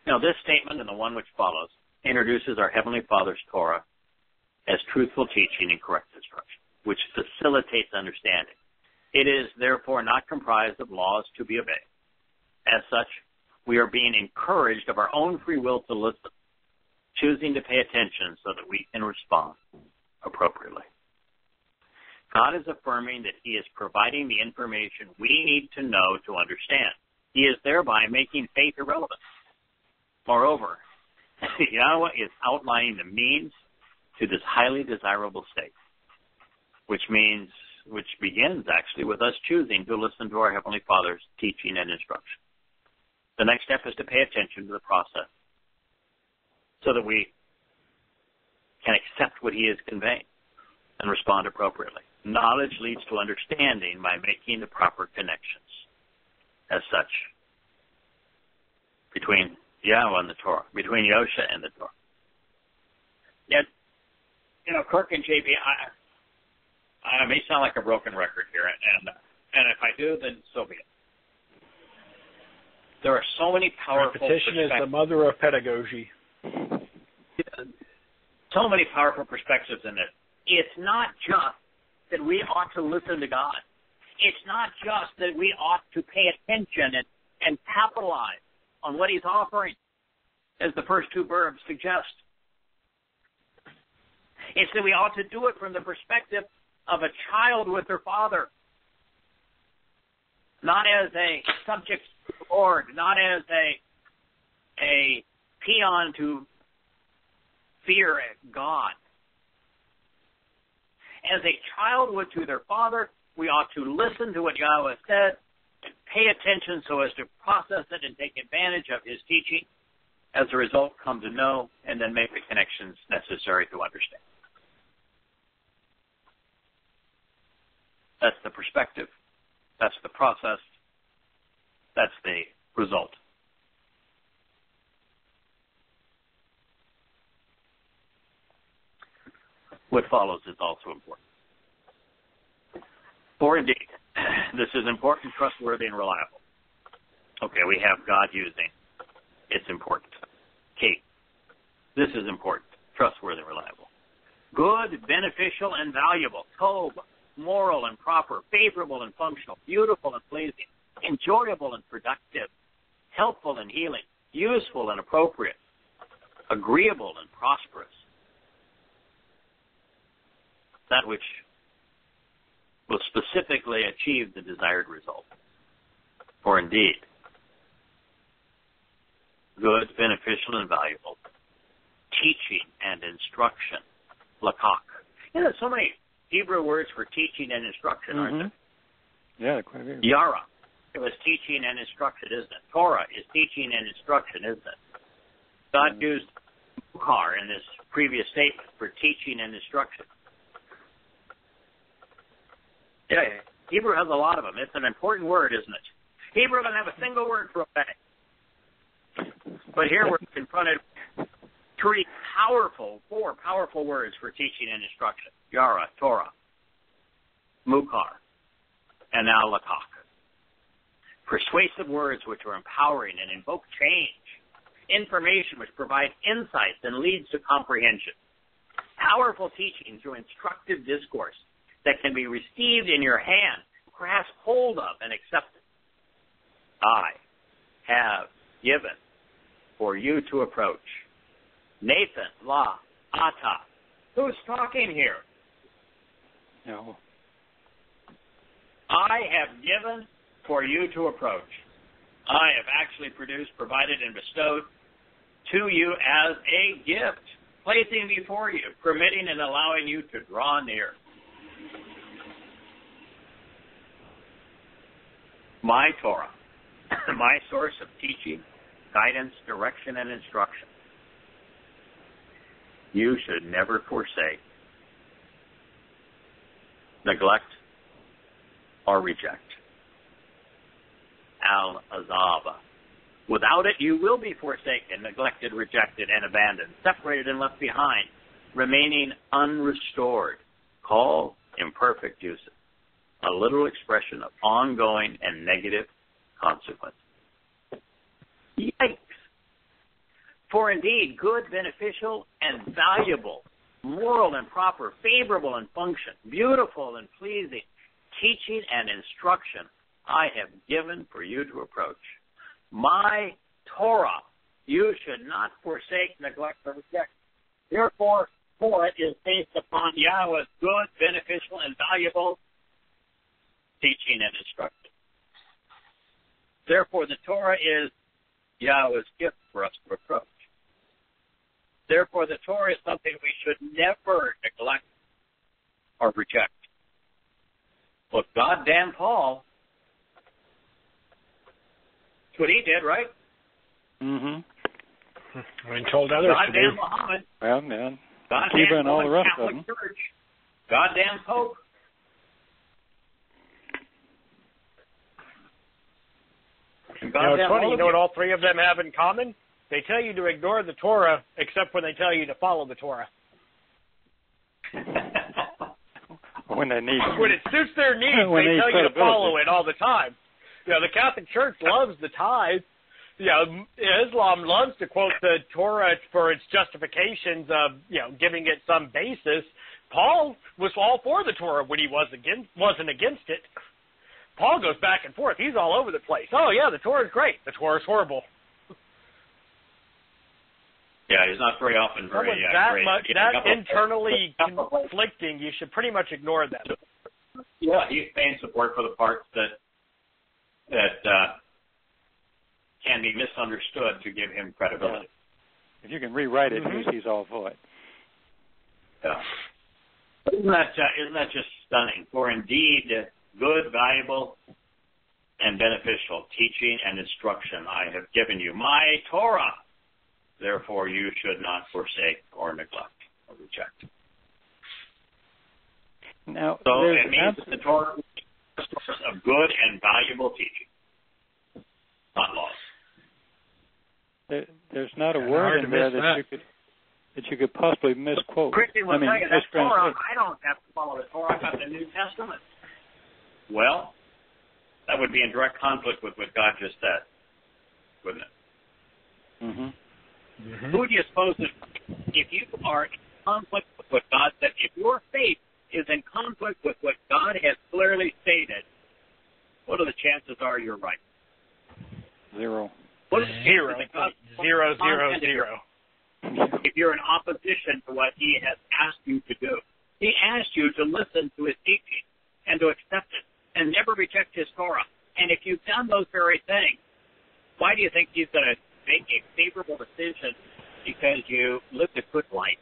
Now, this statement and the one which follows introduces our Heavenly Father's Torah as truthful teaching and correct instruction, which facilitates understanding. It is, therefore, not comprised of laws to be obeyed. As such, we are being encouraged of our own free will to listen, choosing to pay attention so that we can respond appropriately. God is affirming that He is providing the information we need to know to understand. He is thereby making faith irrelevant. Moreover, Yahweh is outlining the means to this highly desirable state, which begins actually with us choosing to listen to our Heavenly Father's teaching and instruction. The next step is to pay attention to the process so that we can accept what He is conveying and respond appropriately. Knowledge leads to understanding by making the proper connections. As such, between Yahweh and the Torah, between Yosha and the Torah. Yet, Kirk and JB, I may sound like a broken record here, and if I do, then so be it. There are so many powerful Repetition is the mother of pedagogy. So many powerful perspectives in it. It's not just that we ought to listen to God. It's not just that we ought to pay attention and capitalize on what He's offering, as the first two verbs suggest. It's that we ought to do it from the perspective of a child with her father, not as a subject to the Lord, not as a peon to fear God. As a child would to their father, we ought to listen to what Yahweh said and pay attention so as to process it and take advantage of His teaching. As a result, come to know and then make the connections necessary to understand. That's the perspective. That's the process. That's the result. What follows is also important. For indeed, this is important, trustworthy, and reliable. Okay, we have God using. It's important. Kate, this is important, trustworthy, and reliable. Good, beneficial, and valuable. Tov, moral and proper, favorable and functional, beautiful and pleasing, enjoyable and productive, helpful and healing, useful and appropriate, agreeable and prosperous. That which will specifically achieve the desired result. For indeed, good, beneficial, and valuable, teaching and instruction, lakak. There's so many Hebrew words for teaching and instruction, aren't there? Yeah, quite a bit. Yara, it was teaching and instruction, isn't it? Torah is teaching and instruction, isn't it? God used mukar in this previous statement for teaching and instruction. Yeah, Hebrew has a lot of them. It's an important word, isn't it? Hebrew doesn't have a single word for obey. But here we're confronted with four powerful words for teaching and instruction. Yara, Torah, mukar, and now lakak. Persuasive words which are empowering and invoke change. Information which provides insights and leads to comprehension. Powerful teaching through instructive discourse that can be received in your hand, grasped hold of, and accepted. I have given for you to approach. Nathan, La, Ata. Who's talking here? No. I have given for you to approach. I have actually produced, provided, and bestowed to you as a gift, placing before you, permitting and allowing you to draw near. My Torah, my source of teaching, guidance, direction, and instruction. You should never forsake, neglect, or reject. Al-Azab. Without it, you will be forsaken, neglected, rejected, and abandoned, separated and left behind, remaining unrestored. Call imperfect usage, a literal expression of ongoing and negative consequences. Yikes! For indeed, good, beneficial, and valuable, moral and proper, favorable and function, beautiful and pleasing, teaching and instruction I have given for you to approach. My Torah you should not forsake, neglect, or reject. Therefore, for it is based upon Yahweh's good, beneficial, and valuable teaching and instruction. Therefore, the Torah is Yahweh's gift for us to approach. Therefore, the Torah is something we should never neglect or reject. Look, God damned Paul. That's what he did, right? Mm-hmm. And told others God to do. damn Muhammad. Well, man. God Cuba damn and all the rest Catholic of them. Church. God damn Pope. It's funny, you know what all three of them have in common? They tell you to ignore the Torah, except when they tell you to follow the Torah. When they need When it suits their needs, they tell you to follow it all the time. You know, the Catholic Church loves the tithe. You know, Islam loves to quote the Torah for its justifications of, you know, giving it some basis. Paul was all for the Torah when he wasn't against it. Paul goes back and forth. He's all over the place. Oh, yeah, the Torah is great. The Torah is horrible. Yeah, he's not very often very great. That internally conflicting, you should pretty much ignore them. Yeah, he's paying support for the parts that can be misunderstood to give him credibility. Yeah. If you can rewrite it, he's all for it. Yeah. But isn't that just stunning? For indeed, good, valuable, and beneficial teaching and instruction I have given you, my Torah. Therefore, you should not forsake or neglect or reject. Now, so it means that the Torah is a source of good and valuable teaching, not laws. There's not a word in there that you could possibly misquote. Christian will tell you that Torah, I don't have to follow the Torah. I've got the New Testament. Well, that would be in direct conflict with what God just said, wouldn't it? Mm-hmm. Mm-hmm. Who do you suppose that if you are in conflict with what God said, if your faith is in conflict with what God has clearly stated, what are the chances are you're right? Zero. What is Zero. Zero. If you're in opposition to what he has asked you to do. He asked you to listen to his teaching and to accept it and never reject his Torah. And if you've done those very things, why do you think he's going to make a favorable decision because you lived a good life?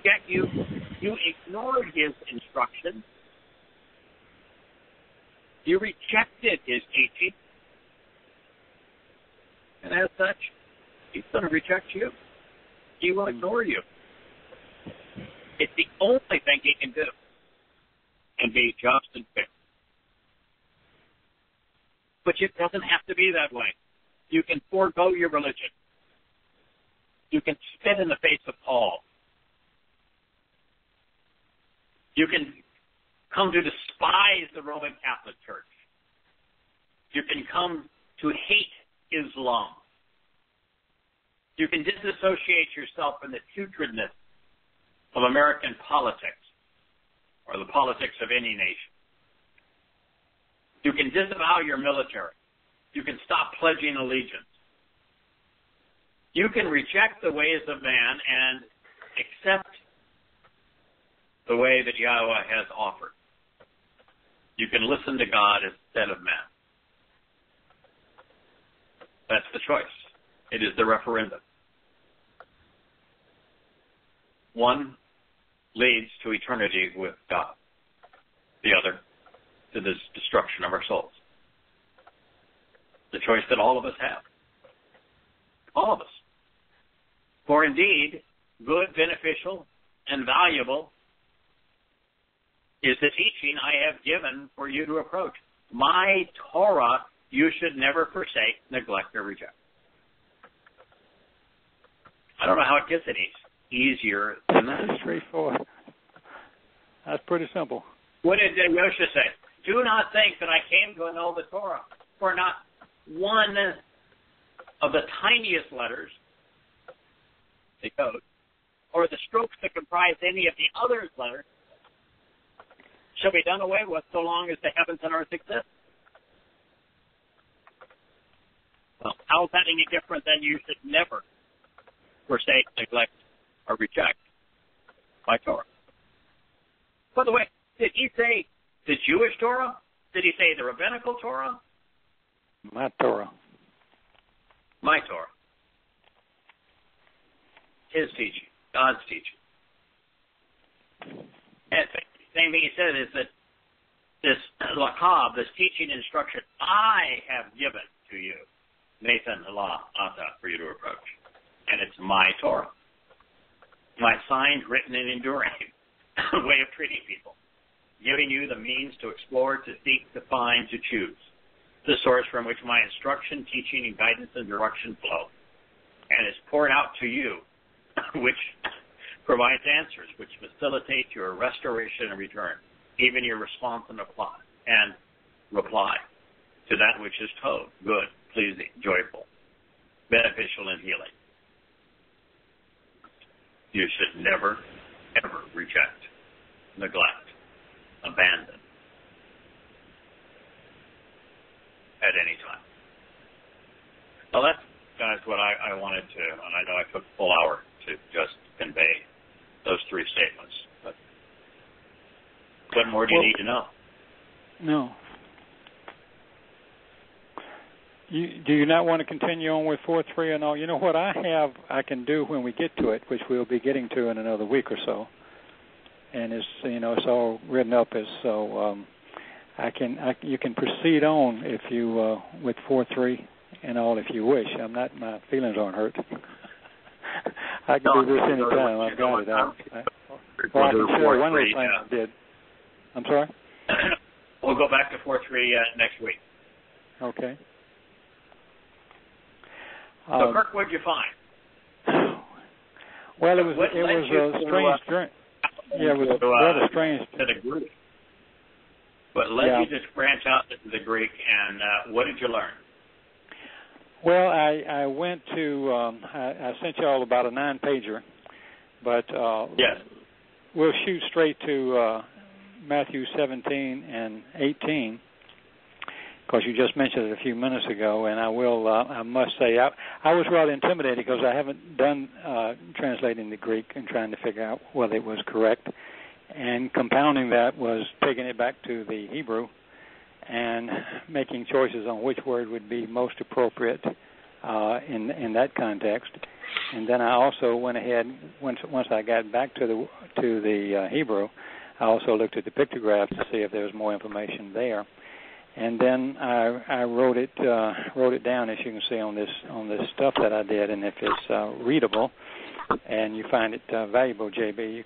Yet you ignored his instruction. You rejected his teaching. And as such, he's going to reject you. He will ignore you. It's the only thing he can do and be just and fair. But it doesn't have to be that way. You can forego your religion. You can spit in the face of Paul. You can come to despise the Roman Catholic Church. You can come to hate Islam. You can disassociate yourself from the putridness of American politics or the politics of any nation. You can disavow your military. You can stop pledging allegiance. You can reject the ways of man and accept the way that Yahweh has offered. You can listen to God instead of man. That's the choice. It is the referendum. One leads to eternity with God. The other to the destruction of our souls. The choice that all of us have. All of us. For indeed, good, beneficial, and valuable is the teaching I have given for you to approach. My Torah you should never forsake, neglect, or reject. I don't know how it gets any easier than that. That's straightforward. That's pretty simple. What did Yosha say? Do not think that I came to annul the Torah, for not one of the tiniest letters, the code, or the strokes that comprise any of the other letters shall be done away with so long as the heavens and earth exist. Well, how is that any different than you should never forsake, neglect, or reject my Torah? By the way, did he say the Jewish Torah? Did he say the rabbinical Torah? My Torah. My Torah. His teaching. God's teaching. And the same thing he said is that this lakab, this teaching instruction I have given to you, Nathan Allah Ata, for you to approach. And it's my Torah. My signed, written, and enduring way of treating people. Giving you the means to explore, to seek, to find, to choose. The source from which my instruction, teaching, and guidance and direction flow. And is poured out to you, which provides answers, which facilitate your restoration and return, even your response and reply to that which is told, good, pleasing, joyful, beneficial, and healing. You should never, ever reject, neglect, abandon at any time. Well, that's, guys, what I wanted to, and I know I took a full hour to just convey those three statements. But what more do you need to know? No. Do you not want to continue on with 4.3 and all? You know what I can do when we get to it, which we'll be getting to in another week or so, and it's it's all written up as so. You can proceed on if you with 4.3 and all if you wish. My feelings aren't hurt. I can do this anytime. I've got it. I can share one of the things I did. I'm sorry? We'll go back to 4.3 next week. Okay. So, Kirk, what did you find? Well, it was a strange journey. Yeah, it was rather strange. To the Greek. But let you just branch out to the Greek, and what did you learn? Well, I went to, I sent you all about a 9-pager, but yes. We'll shoot straight to Matthew 17 and 18, because you just mentioned it a few minutes ago, and I must say, I was rather intimidated because I haven't done translating the Greek and trying to figure out whether it was correct, and compounding that was taking it back to the Hebrew and making choices on which word would be most appropriate in that context. And then I also went ahead, once I got back to the Hebrew, I also looked at the pictograph to see if there was more information there. And then I wrote it down, as you can see on this stuff that I did. And if it's readable and you find it valuable, JB, you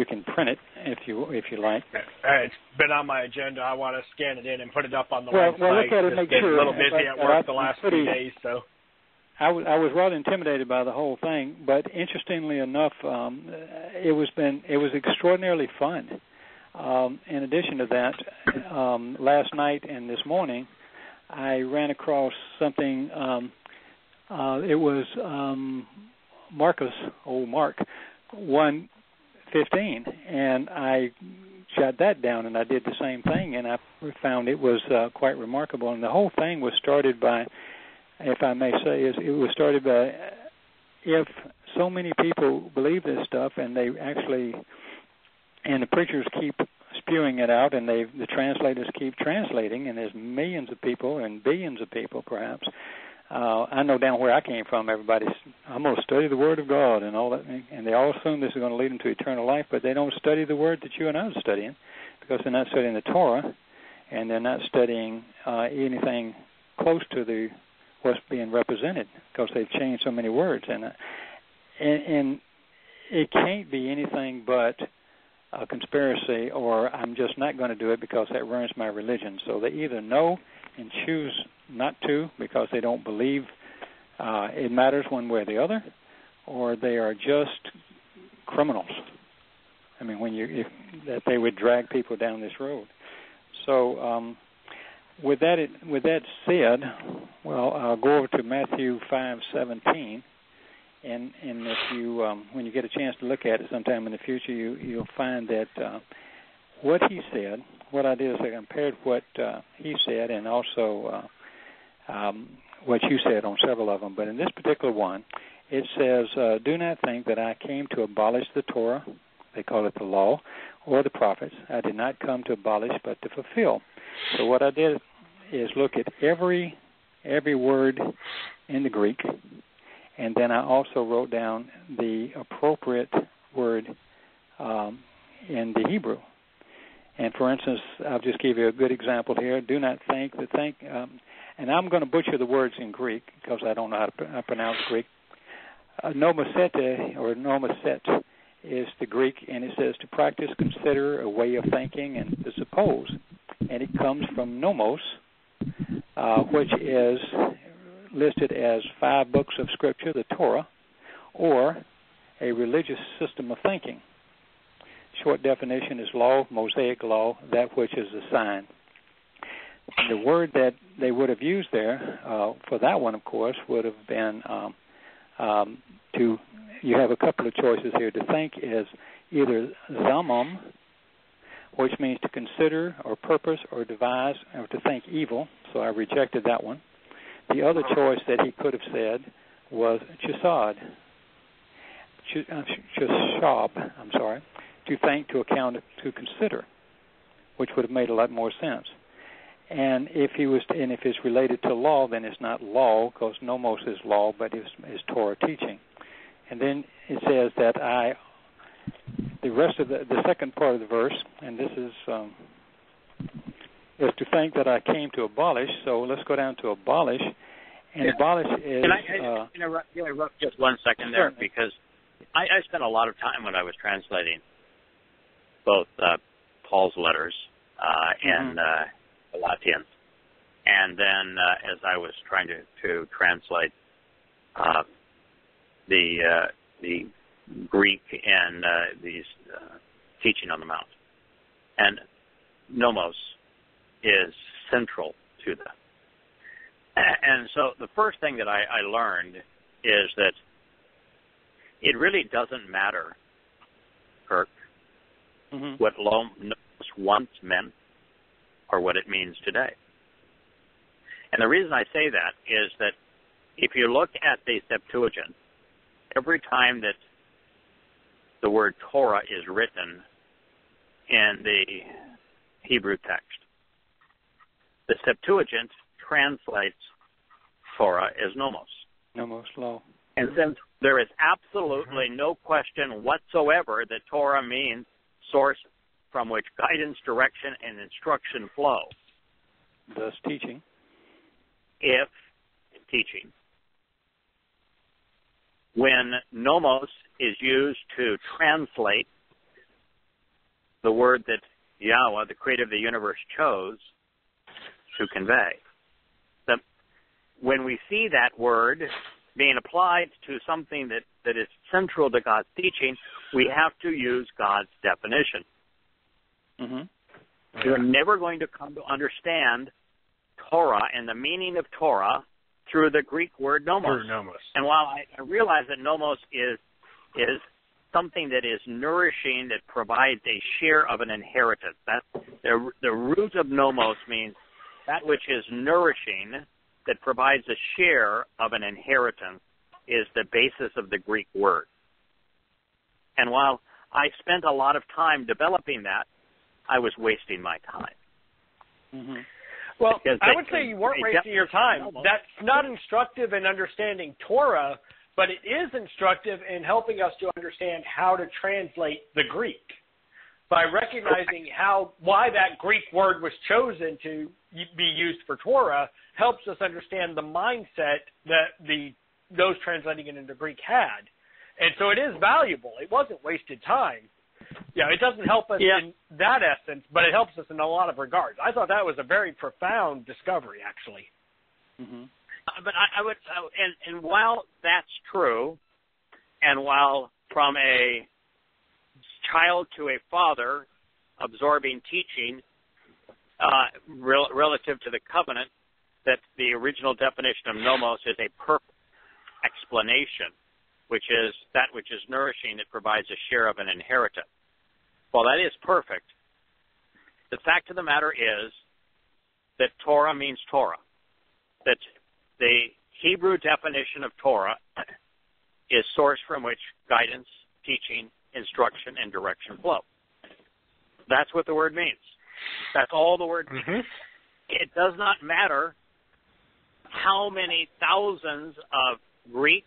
can print it if you like. It's been on my agenda. I want to scan it in and put it up on the website. Well, look at it, make sure. A little busy at work the last few days, so. I was rather intimidated by the whole thing, but interestingly enough, it was extraordinarily fun. In addition to that, last night and this morning, I ran across something. It was Mark 1:15, and I jot that down, and I did the same thing, and I found it was quite remarkable. And the whole thing was started by, if I may say, it was started by, if so many people believe this stuff, and they actually, and the preachers keep spewing it out, and the translators keep translating, and there's millions of people and billions of people, perhaps. I know down where I came from, everybody's, I'm going to study the Word of God and all that, and they all assume this is going to lead them to eternal life, but they don't study the Word that you and I are studying, because they're not studying the Torah, and they're not studying anything close to what's being represented, because they've changed so many words, and it can't be anything but a conspiracy, or I'm just not going to do it because that ruins my religion. So they either know and choose not to because they don't believe it matters one way or the other, or they are just criminals. I mean, that they would drag people down this road. So with that said, well, I'll go over to Matthew 5:17. And if you, when you get a chance to look at it sometime in the future, you'll find that what he said, what I did is I compared what he said and also what you said on several of them. But in this particular one, it says, do not think that I came to abolish the Torah, they call it the law, or the prophets. I did not come to abolish but to fulfill. So what I did is look at every word in the Greek, and then I also wrote down the appropriate word in the Hebrew. And for instance, I'll just give you a good example here. Do not think and I'm going to butcher the words in Greek because I don't know how to pronounce Greek. Nomosete or nomoset is the Greek, and it says to practice, consider, a way of thinking, and to suppose. And it comes from nomos, which is listed as 5 books of Scripture, the Torah, or a religious system of thinking. Short definition is law, Mosaic law, that which is a sign. The word that they would have used there for that one, of course, would have been you have a couple of choices here. To think is either zamam, which means to consider or purpose or devise or to think evil, so I rejected that one. The other choice that he could have said was chesed, to think, to account, to consider, which would have made a lot more sense. And if it's related to law, then it's not law, because nomos is law, but it's Torah teaching. And then it says that the rest of the second part of the verse, and this is to think that I came to abolish. So let's go down to abolish. And abolish is... Can I interrupt just 1 second there? Certainly. Because I spent a lot of time when I was translating both Paul's letters and Galatians. And then as I was trying to translate the Greek and these teaching on the Mount. And nomos is central to that. And so the first thing that I learned is that it really doesn't matter, Kirk, what nomos once meant or what it means today. And the reason I say that is that if you look at the Septuagint, every time that the word Torah is written in the Hebrew text, the Septuagint translates Torah as nomos. Nomos, law. And since there is absolutely no question whatsoever that Torah means source from which guidance, direction, and instruction flow. Thus teaching. If teaching. When nomos is used to translate the word that Yahowah, the creator of the universe, chose to convey. When we see that word being applied to something that is central to God's teaching, we have to use God's definition. You're never going to come to understand Torah and the meaning of Torah through the Greek word nomos. And while I realize that nomos is something that is nourishing, that provides a share of an inheritance, that the root of nomos means that which is nourishing, that provides a share of an inheritance, is the basis of the Greek word. And while I spent a lot of time developing that, I was wasting my time. Well, I would say you weren't wasting your time. That's not instructive in understanding Torah, but it is instructive in helping us to understand how to translate the Greek. By recognizing why that Greek word was chosen to be used for Torah helps us understand the mindset that those translating it into Greek had. And so it is valuable. It wasn't wasted time. Yeah, it doesn't help us in that essence, but it helps us in a lot of regards. I thought that was a very profound discovery, actually. Mm-hmm. But I would, and while that's true, and while from a child to a father absorbing teaching relative to the covenant, that the original definition of nomos is a perfect explanation, which is that which is nourishing that provides a share of an inheritance. Well, that is perfect. The fact of the matter is that Torah means Torah. That the Hebrew definition of Torah is source from which guidance, teaching, instruction, and direction flow. That's what the word means. That's all the word means. Mm-hmm. It does not matter how many thousands of Greek,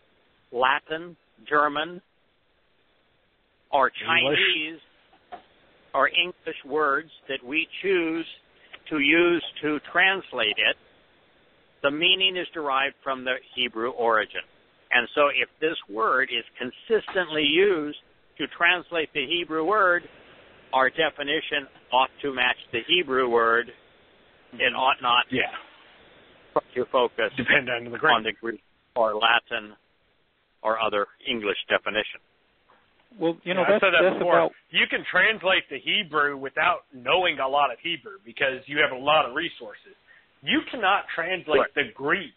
Latin, German, or Chinese or English words that we choose to use to translate it. The meaning is derived from the Hebrew origin. And so if this word is consistently used to translate the Hebrew word, our definition ought to match the Hebrew word. It ought not to focus on the Greek or Latin or other English definition. Well, you know, that's about... You can translate the Hebrew without knowing a lot of Hebrew because you have a lot of resources. You cannot translate the Greek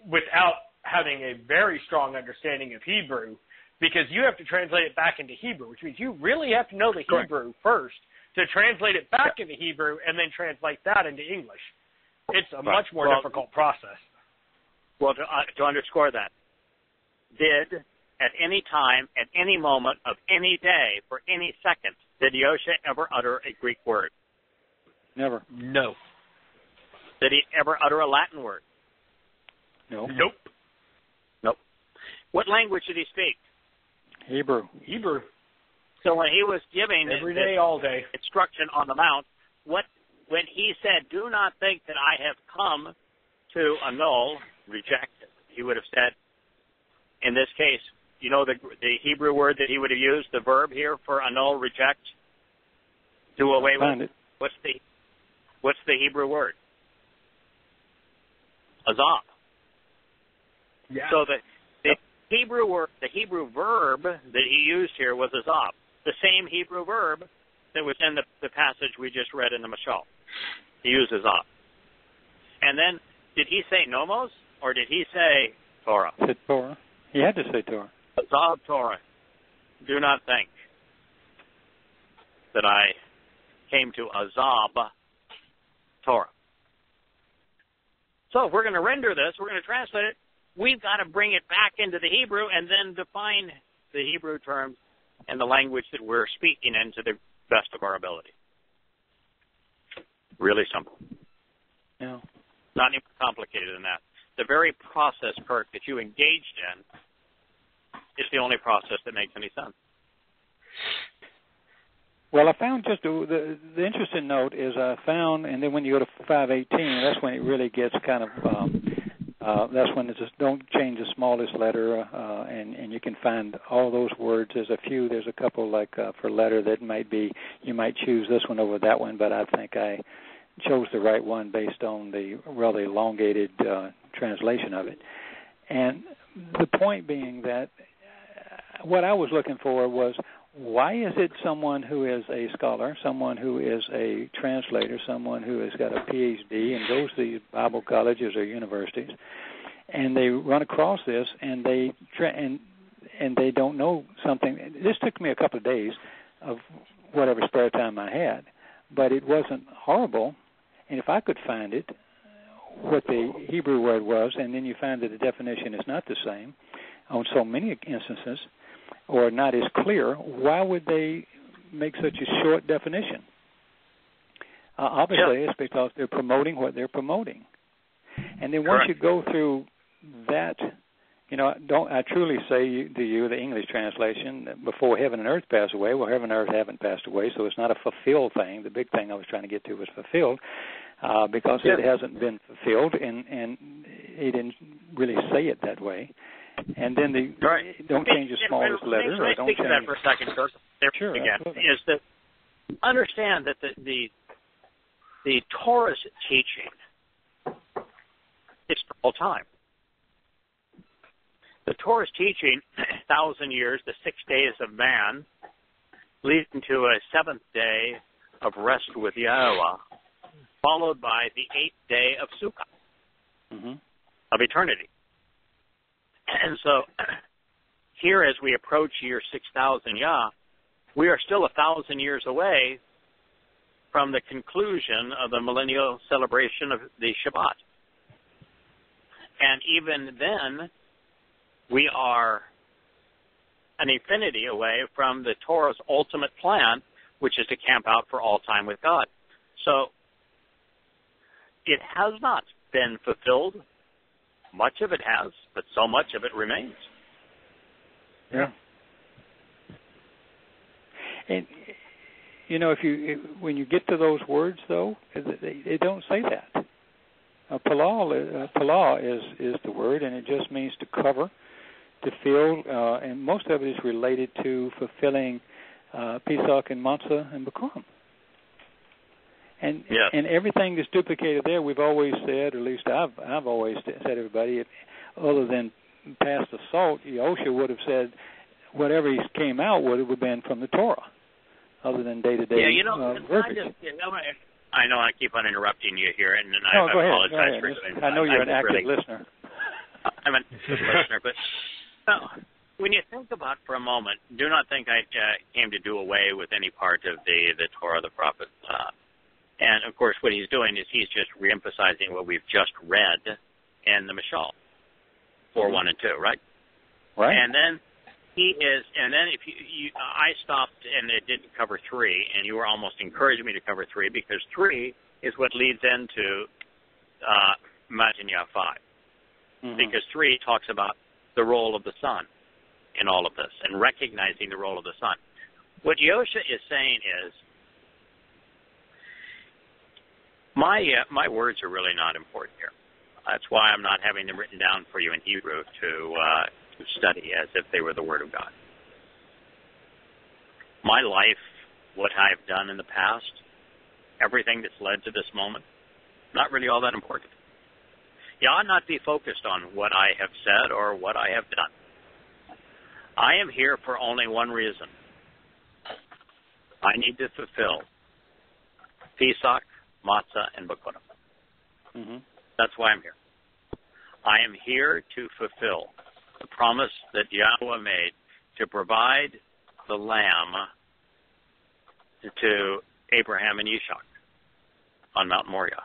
without having a very strong understanding of Hebrew because you have to translate it back into Hebrew, which means you really have to know the Hebrew first to translate it back into Hebrew and then translate that into English. It's a much more difficult process. Well, to underscore that, did at any time, at any moment of any day, for any second, did Yosha ever utter a Greek word? Never. No. Did he ever utter a Latin word? No. Nope. Nope. What language did he speak? Hebrew. So when he was giving every day, all day instruction on the Mount, when he said, "Do not think that I have come to annul, reject," he would have said, in this case, you know the Hebrew word that he would have used, the verb here for annul, reject, do away with. What's the Hebrew word? Azab. Yeah. So the Hebrew word, the Hebrew verb that he used here was azab, the same Hebrew verb that was in the passage we just read in the Mashal. He used azab. And then, did he say nomos or did he say Torah? He said Torah. He had to say Torah. Azab Torah. Do not think that I came to azab Torah. So if we're going to render this, we're going to translate it, we've got to bring it back into the Hebrew and then define the Hebrew terms and the language that we're speaking in to the best of our ability. Really simple. Yeah. Not even complicated than that. The very process, Kirk, that you engaged in is the only process that makes any sense. Well, I found just the interesting note is I found, and then when you go to 518, that's when it really gets kind of, that's when it's just don't change the smallest letter, and you can find all those words. There's a couple like for letter that might be, you might choose this one over that one, but I think I chose the right one based on the really elongated translation of it. And the point being that what I was looking for was, why is it someone who is a scholar, someone who is a translator, someone who has got a PhD and goes to these Bible colleges or universities, and they run across this and they don't know something? This took me a couple of days of whatever spare time I had, but it wasn't horrible. And if I could find it, what the Hebrew word was, and then you find that the definition is not the same on so many instances, or not as clear, why would they make such a short definition? Obviously, it's because they're promoting what they're promoting. And then once you go through that, you know, I truly say to you, the English translation, before heaven and earth pass away, well, heaven and earth haven't passed away, so it's not a fulfilled thing. The big thing I was trying to get to was fulfilled, because it hasn't been fulfilled, and he didn't really say it that way. And then don't change the smallest letter. Or don't speak change. to that for a second, Kirk. Sure, again, absolutely. is that understand that the Torah's teaching is for all time. The Torah's teaching, 1,000 years, the 6 days of man, leading to a seventh day of rest with Yahowah, followed by the 8th day of Sukkot, of eternity. And so here, as we approach year 6,000 Yah, we are still 1,000 years away from the conclusion of the millennial celebration of the Shabbat. And even then, we are an infinity away from the Torah's ultimate plan, which is to camp out for all time with God. So it has not been fulfilled. Much of it has, but so much of it remains. Yeah. And when you get to those words, though, they don't say that. Palah is the word, and it just means to cover, to fill, and most of it is related to fulfilling Pesach and Matzah and Bikurim. And yes. And everything that's duplicated there, we've always said, or at least I've always said to everybody, other than past assault, Yahushua would have said whatever he came out would have been from the Torah, other than day-to-day verbiage. I know I keep on interrupting you here, and I apologize go ahead. for doing that. I know you're an active listener. I'm an active listener, but when you think about for a moment, do not think I came to do away with any part of the Torah, the prophet. And, of course, what he's doing is he's just reemphasizing what we've just read in the Mashal, 4:1 and 2, right? Right. And then if I stopped and it didn't cover 3, and you were almost encouraging me to cover 3 because 3 is what leads into Matanya 5. Because 3 talks about the role of the sun in all of this and recognizing the role of the sun. What Yahushua is saying is, my words are really not important here. That's why I'm not having them written down for you in Hebrew to study as if they were the Word of God. My life, what I've done in the past, everything that's led to this moment, not really all that important. You ought not be focused on what I have said or what I have done. I am here for only one reason. I need to fulfill Pesach, Matzah, and Bikurim. That's why I'm here. I am here to fulfill the promise that Yahweh made to provide the lamb to Abraham and Yishak on Mount Moriah.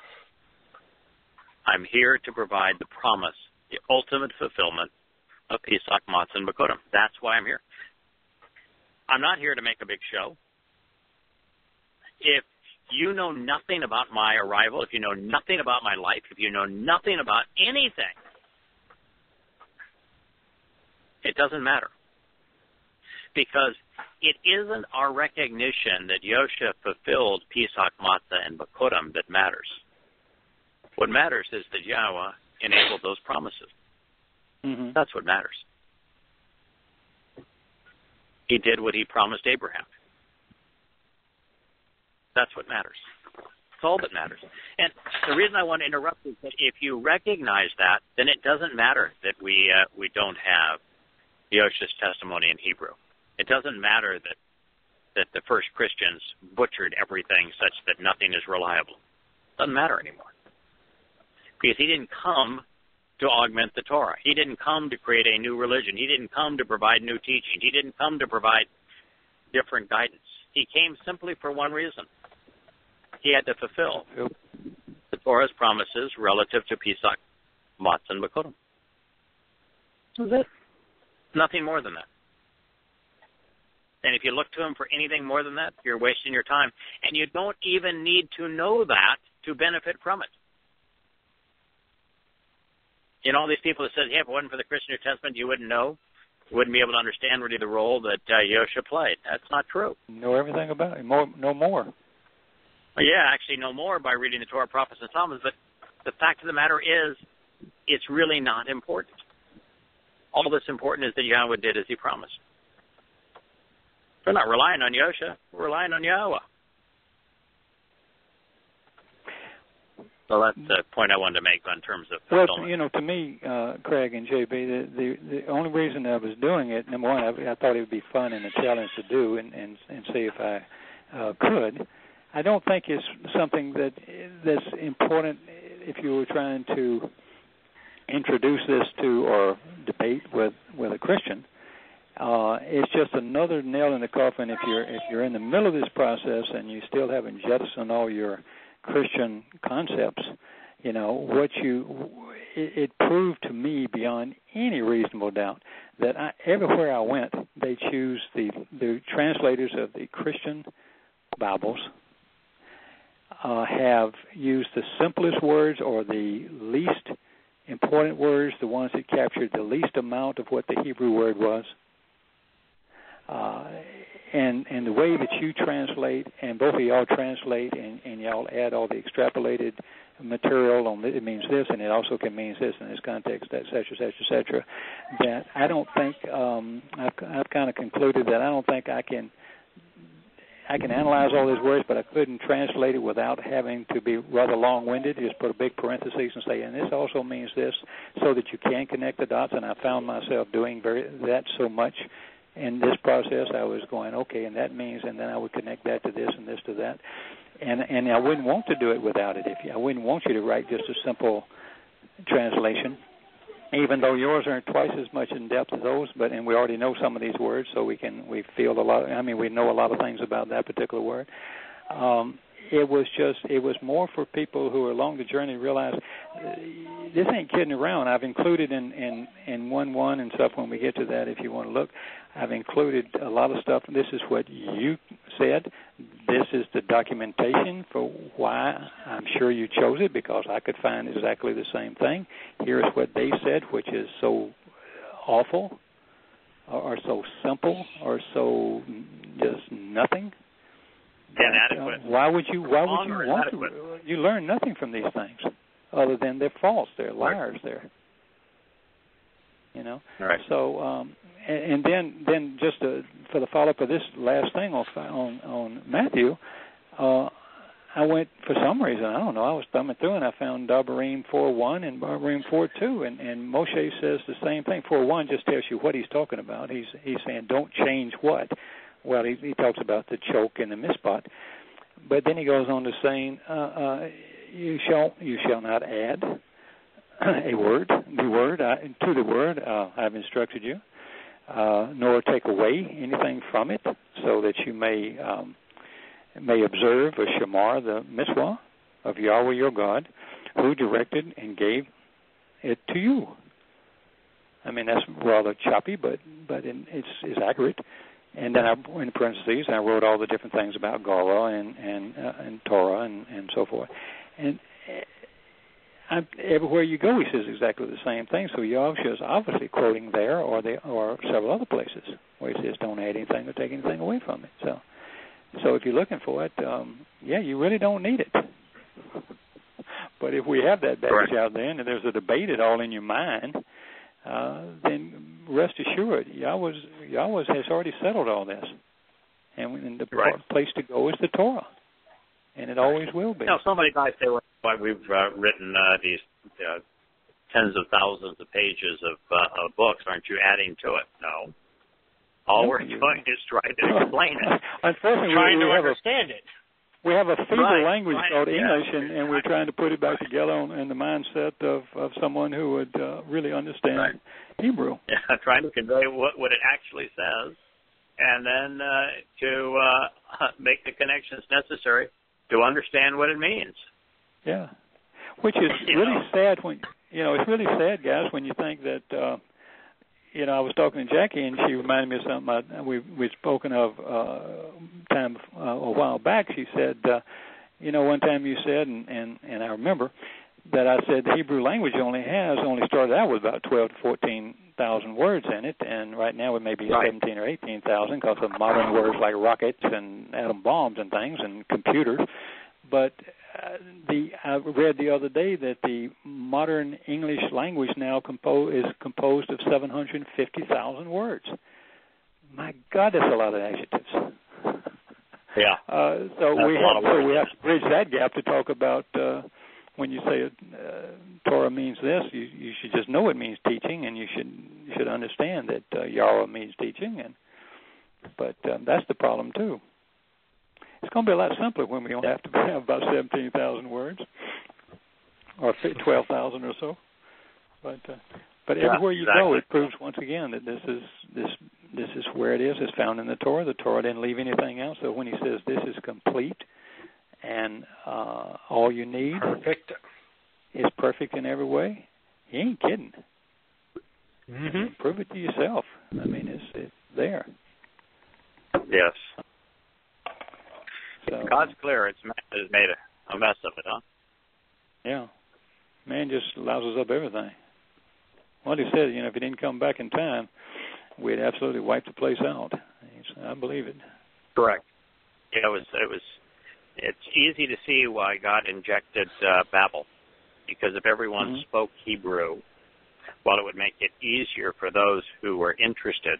I'm here to provide the promise, the ultimate fulfillment of Pesach, Matzah, and Bikurim. That's why I'm here. I'm not here to make a big show. If you know nothing about my arrival, if you know nothing about my life, if you know nothing about anything, it doesn't matter. Because it isn't our recognition that Yahushua fulfilled Pesach, Matzah, and Bikurim that matters. What matters is that Yahweh enabled those promises. That's what matters. He did what he promised Abraham. That's what matters. That's all that matters. And the reason I want to interrupt is that if you recognize that, then it doesn't matter that we don't have Yahushua's testimony in Hebrew. It doesn't matter that the first Christians butchered everything such that nothing is reliable. It doesn't matter anymore. Because he didn't come to augment the Torah. He didn't come to create a new religion. He didn't come to provide new teaching. He didn't come to provide different guidance. He came simply for one reason. He had to fulfill the Torah's promises relative to Pesach, Matzah, and Bikurim. That's it. Nothing more than that. And if you look to him for anything more than that, you're wasting your time. And you don't even need to know that to benefit from it. You know, all these people that said, yeah, if it wasn't for the Christian New Testament, you wouldn't know. You wouldn't be able to understand really the role that Yahushua played. That's not true. Know everything about it. No more. Well, yeah, actually know more by reading the Torah, Prophets, and Psalms. But the fact of the matter is, it's really not important. all that's important is that Yahweh did as he promised. We're not relying on Yosha. We're relying on Yahowah. So that's the point I wanted to make in terms of fulfillment. Well, to me, Craig and JB, the only reason I was doing it, number one, I thought it would be fun and a challenge to do and see if I could. I don't think it's something that's important if you were trying to introduce this to or debate with a Christian. It's just another nail in the coffin if you're in the middle of this process and you still haven't jettisoned all your Christian concepts. It proved to me beyond any reasonable doubt that everywhere I went, they choose the translators of the Christian Bibles have used the simplest words or the least important words, the ones that captured the least amount of what the Hebrew word was. And the way that you translate, and both of y'all translate, and y'all add all the extrapolated material on it means this, and it also can mean this in this context, et cetera, that I don't think, I've kind of concluded that I don't think I can analyze all these words, but I couldn't translate it without having to be rather long-winded, just put a big parenthesis and say, and this also means this, so that you can connect the dots, and I found myself doing that so much. In this process, I was going, okay, and that means, and then I would connect that to this and this to that. And I wouldn't want to do it without it. I wouldn't want you to write just a simple translation, even though yours aren't twice as much in depth as those, and we already know some of these words, so we know a lot of things about that particular word. It was more for people who are along the journey realize this ain't kidding around. I've included in 1:1 and stuff when we get to that, if you want to look, I've included a lot of stuff. This is what you said. This is the documentation for why I'm sure you chose it, because I could find exactly the same thing. Here's what they said, which is so awful or so simple or so just nothing. Inadequate. Why would you want to? You learn nothing from these things other than they're false. They're liars. They're, Right. So, and then just for the follow-up of this last thing on Matthew, I went, for some reason, I don't know, I was thumbing through and I found Dabarim 4:1 and Dabarim 4:2, and Moshe says the same thing. 4:1 just tells you what he's talking about. He's saying don't change what. Well, he talks about the choke and the mishpat, but then he goes on to saying, you shall not add to the word I've instructed you, nor take away anything from it, so that you may observe a shamar, the mitzvah of Yahweh your God, who directed and gave it to you. I mean, that's rather choppy, but it's accurate. And then in parentheses, I wrote all the different things about Gorah and Torah and so forth. And everywhere you go, he says exactly the same thing. So Yahweh is obviously quoting there or several other places where he says don't add anything or take anything away from it. So if you're looking for it, you really don't need it. But if we have that baggage out there and there's a debate at all in your mind, then rest assured, Yahweh has already settled all this. And the place to go is the Torah. And it always will be. Somebody might say, why we've written these tens of thousands of pages of books. Aren't you adding to it? No. All we're doing is trying to explain it. Unfortunately, trying to understand it. We have a feeble language called English, and we're trying to put it back together in the mindset of someone who would really understand Hebrew. Yeah, trying to convey what it actually says, and then to make the connections necessary to understand what it means. Yeah, which is really sad when it's really sad, guys, when you think that. I was talking to Jackie, and she reminded me of something we'd spoken of a while back. She said, one time you said, and I remember that I said the Hebrew language only started out with about 12 to 14,000 words in it, and right now it may be 17 or 18,000 because of modern words like rockets and atom bombs and things and computers. But I read the other day that the modern English language now is composed of 750,000 words. My God, that's a lot of adjectives. Yeah. So we have to bridge that gap to talk about when you say Torah means this, you should just know it means teaching, and you should understand that Yahweh means teaching. But that's the problem too. It's going to be a lot simpler when we don't have to have about 17,000 words or 12,000 or so. But everywhere you go, it proves once again that this is where it is. It's found in the Torah. The Torah didn't leave anything else. So when he says this is complete and all you need is perfect in every way, he ain't kidding. Mm-hmm. Prove it to yourself. I mean, it's there. Yes. So, God's clear. It's made a mess of it, huh? Yeah. Man just louses up everything. Well, he said, if he didn't come back in time, we'd absolutely wipe the place out. I believe it. Correct. Yeah, it's easy to see why God injected Babel, because if everyone spoke Hebrew, while it would make it easier for those who were interested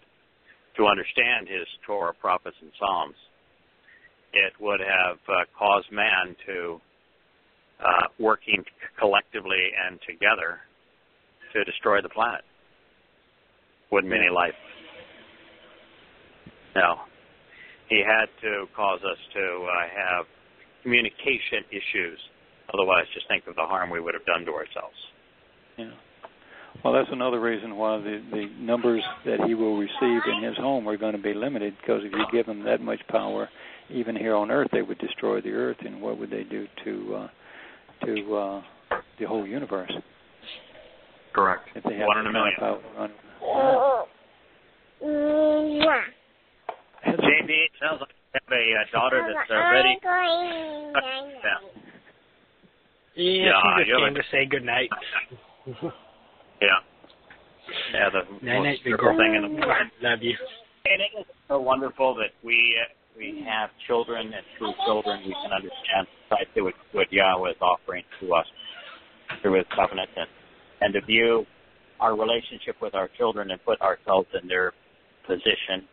to understand his Torah, prophets, and Psalms, it would have caused man to, working collectively and together, to destroy the planet. Wouldn't be any life. No. He had to cause us to have communication issues. Otherwise, just think of the harm we would have done to ourselves. Yeah. Well, that's another reason why the numbers that he will receive in his home are going to be limited, because if you give them that much power, even here on Earth, they would destroy the Earth, and what would they do to the whole universe? Correct. If they have 1 in a million. JB, it sounds like you have a daughter that's ready. Yeah, she just came to say good night. Yeah, the most beautiful thing in the world. Love you. And it is so wonderful that we have children, and through children we can understand precisely what Yahweh is offering to us through his covenant, and to view our relationship with our children and put ourselves in their position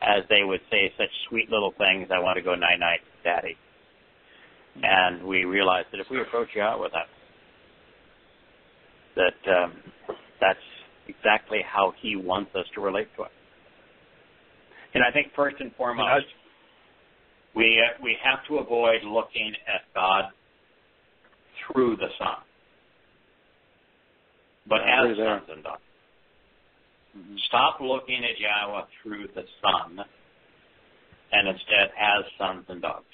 as they would say such sweet little things, I want to go night-night, Daddy. And we realize that if we approach Yahweh that's exactly how he wants us to relate to it. And I think first and foremost, we have to avoid looking at God through the Son, but as sons and daughters. Mm-hmm. Stop looking at Yahweh through the Son, and instead as sons and daughters.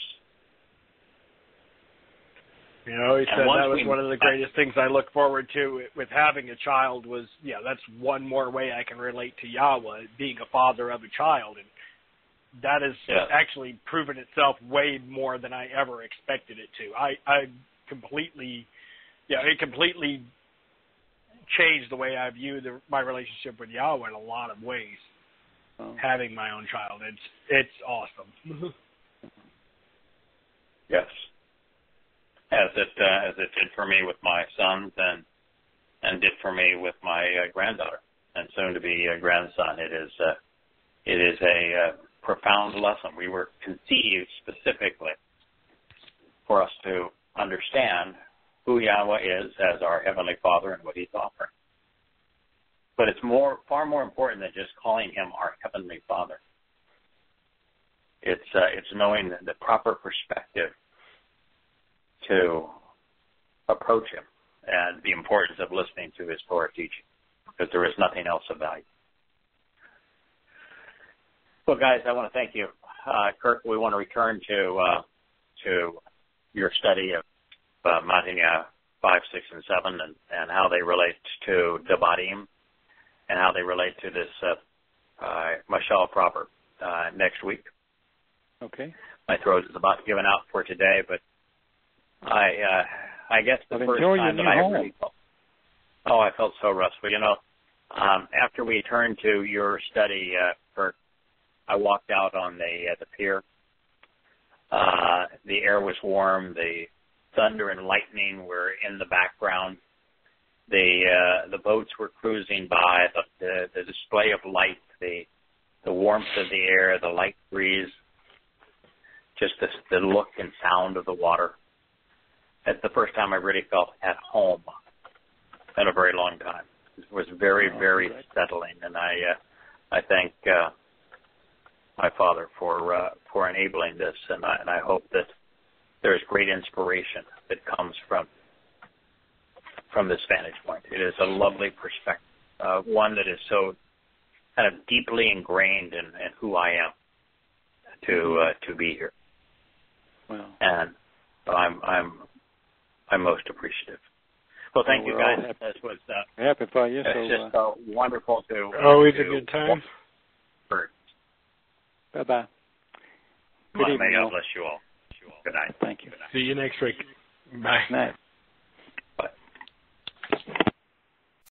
He said that was one of the greatest things I look forward to with having a child was, that's one more way I can relate to Yahweh, being a father of a child. And that has actually proven itself way more than I ever expected it to. It completely changed the way I view my relationship with Yahweh in a lot of ways. Having my own child, it's awesome. Yes. As it did for me with my sons and did for me with my granddaughter and soon to be grandson. It is a profound lesson. We were conceived specifically for us to understand who Yahweh is as our Heavenly Father and what he's offering. But it's far more important than just calling him our Heavenly Father. It's knowing the proper perspective to approach him and the importance of listening to his Torah teaching, because there is nothing else of value. Well, guys, I want to thank you. Kirk, we want to return to your study of Matanya 5, 6, and 7 and how they relate to Devarim and how they relate to this Mashal proverb next week. Okay. My throat is about given out for today, but I guess the first time that I really felt, I felt so restful. After we turned to your study, Kirk, I walked out on the pier. The air was warm. The thunder and lightning were in the background. The boats were cruising by, the display of light, the warmth of the air, the light breeze, just the look and sound of the water. That's the first time I really felt at home in a very long time. It was very, very settling, and I thank my Father for enabling this, and I hope that there's great inspiration that comes from this vantage point. It is a lovely perspective, one that is so kind of deeply ingrained in who I am to be here. Wow. And I'm most appreciative. Well, thank you guys. This was happy for you. It's just wonderful to always a good time. Bye bye. Good evening. May God bless you all. Good night. Thank you. See you next week. Bye. Night. Bye.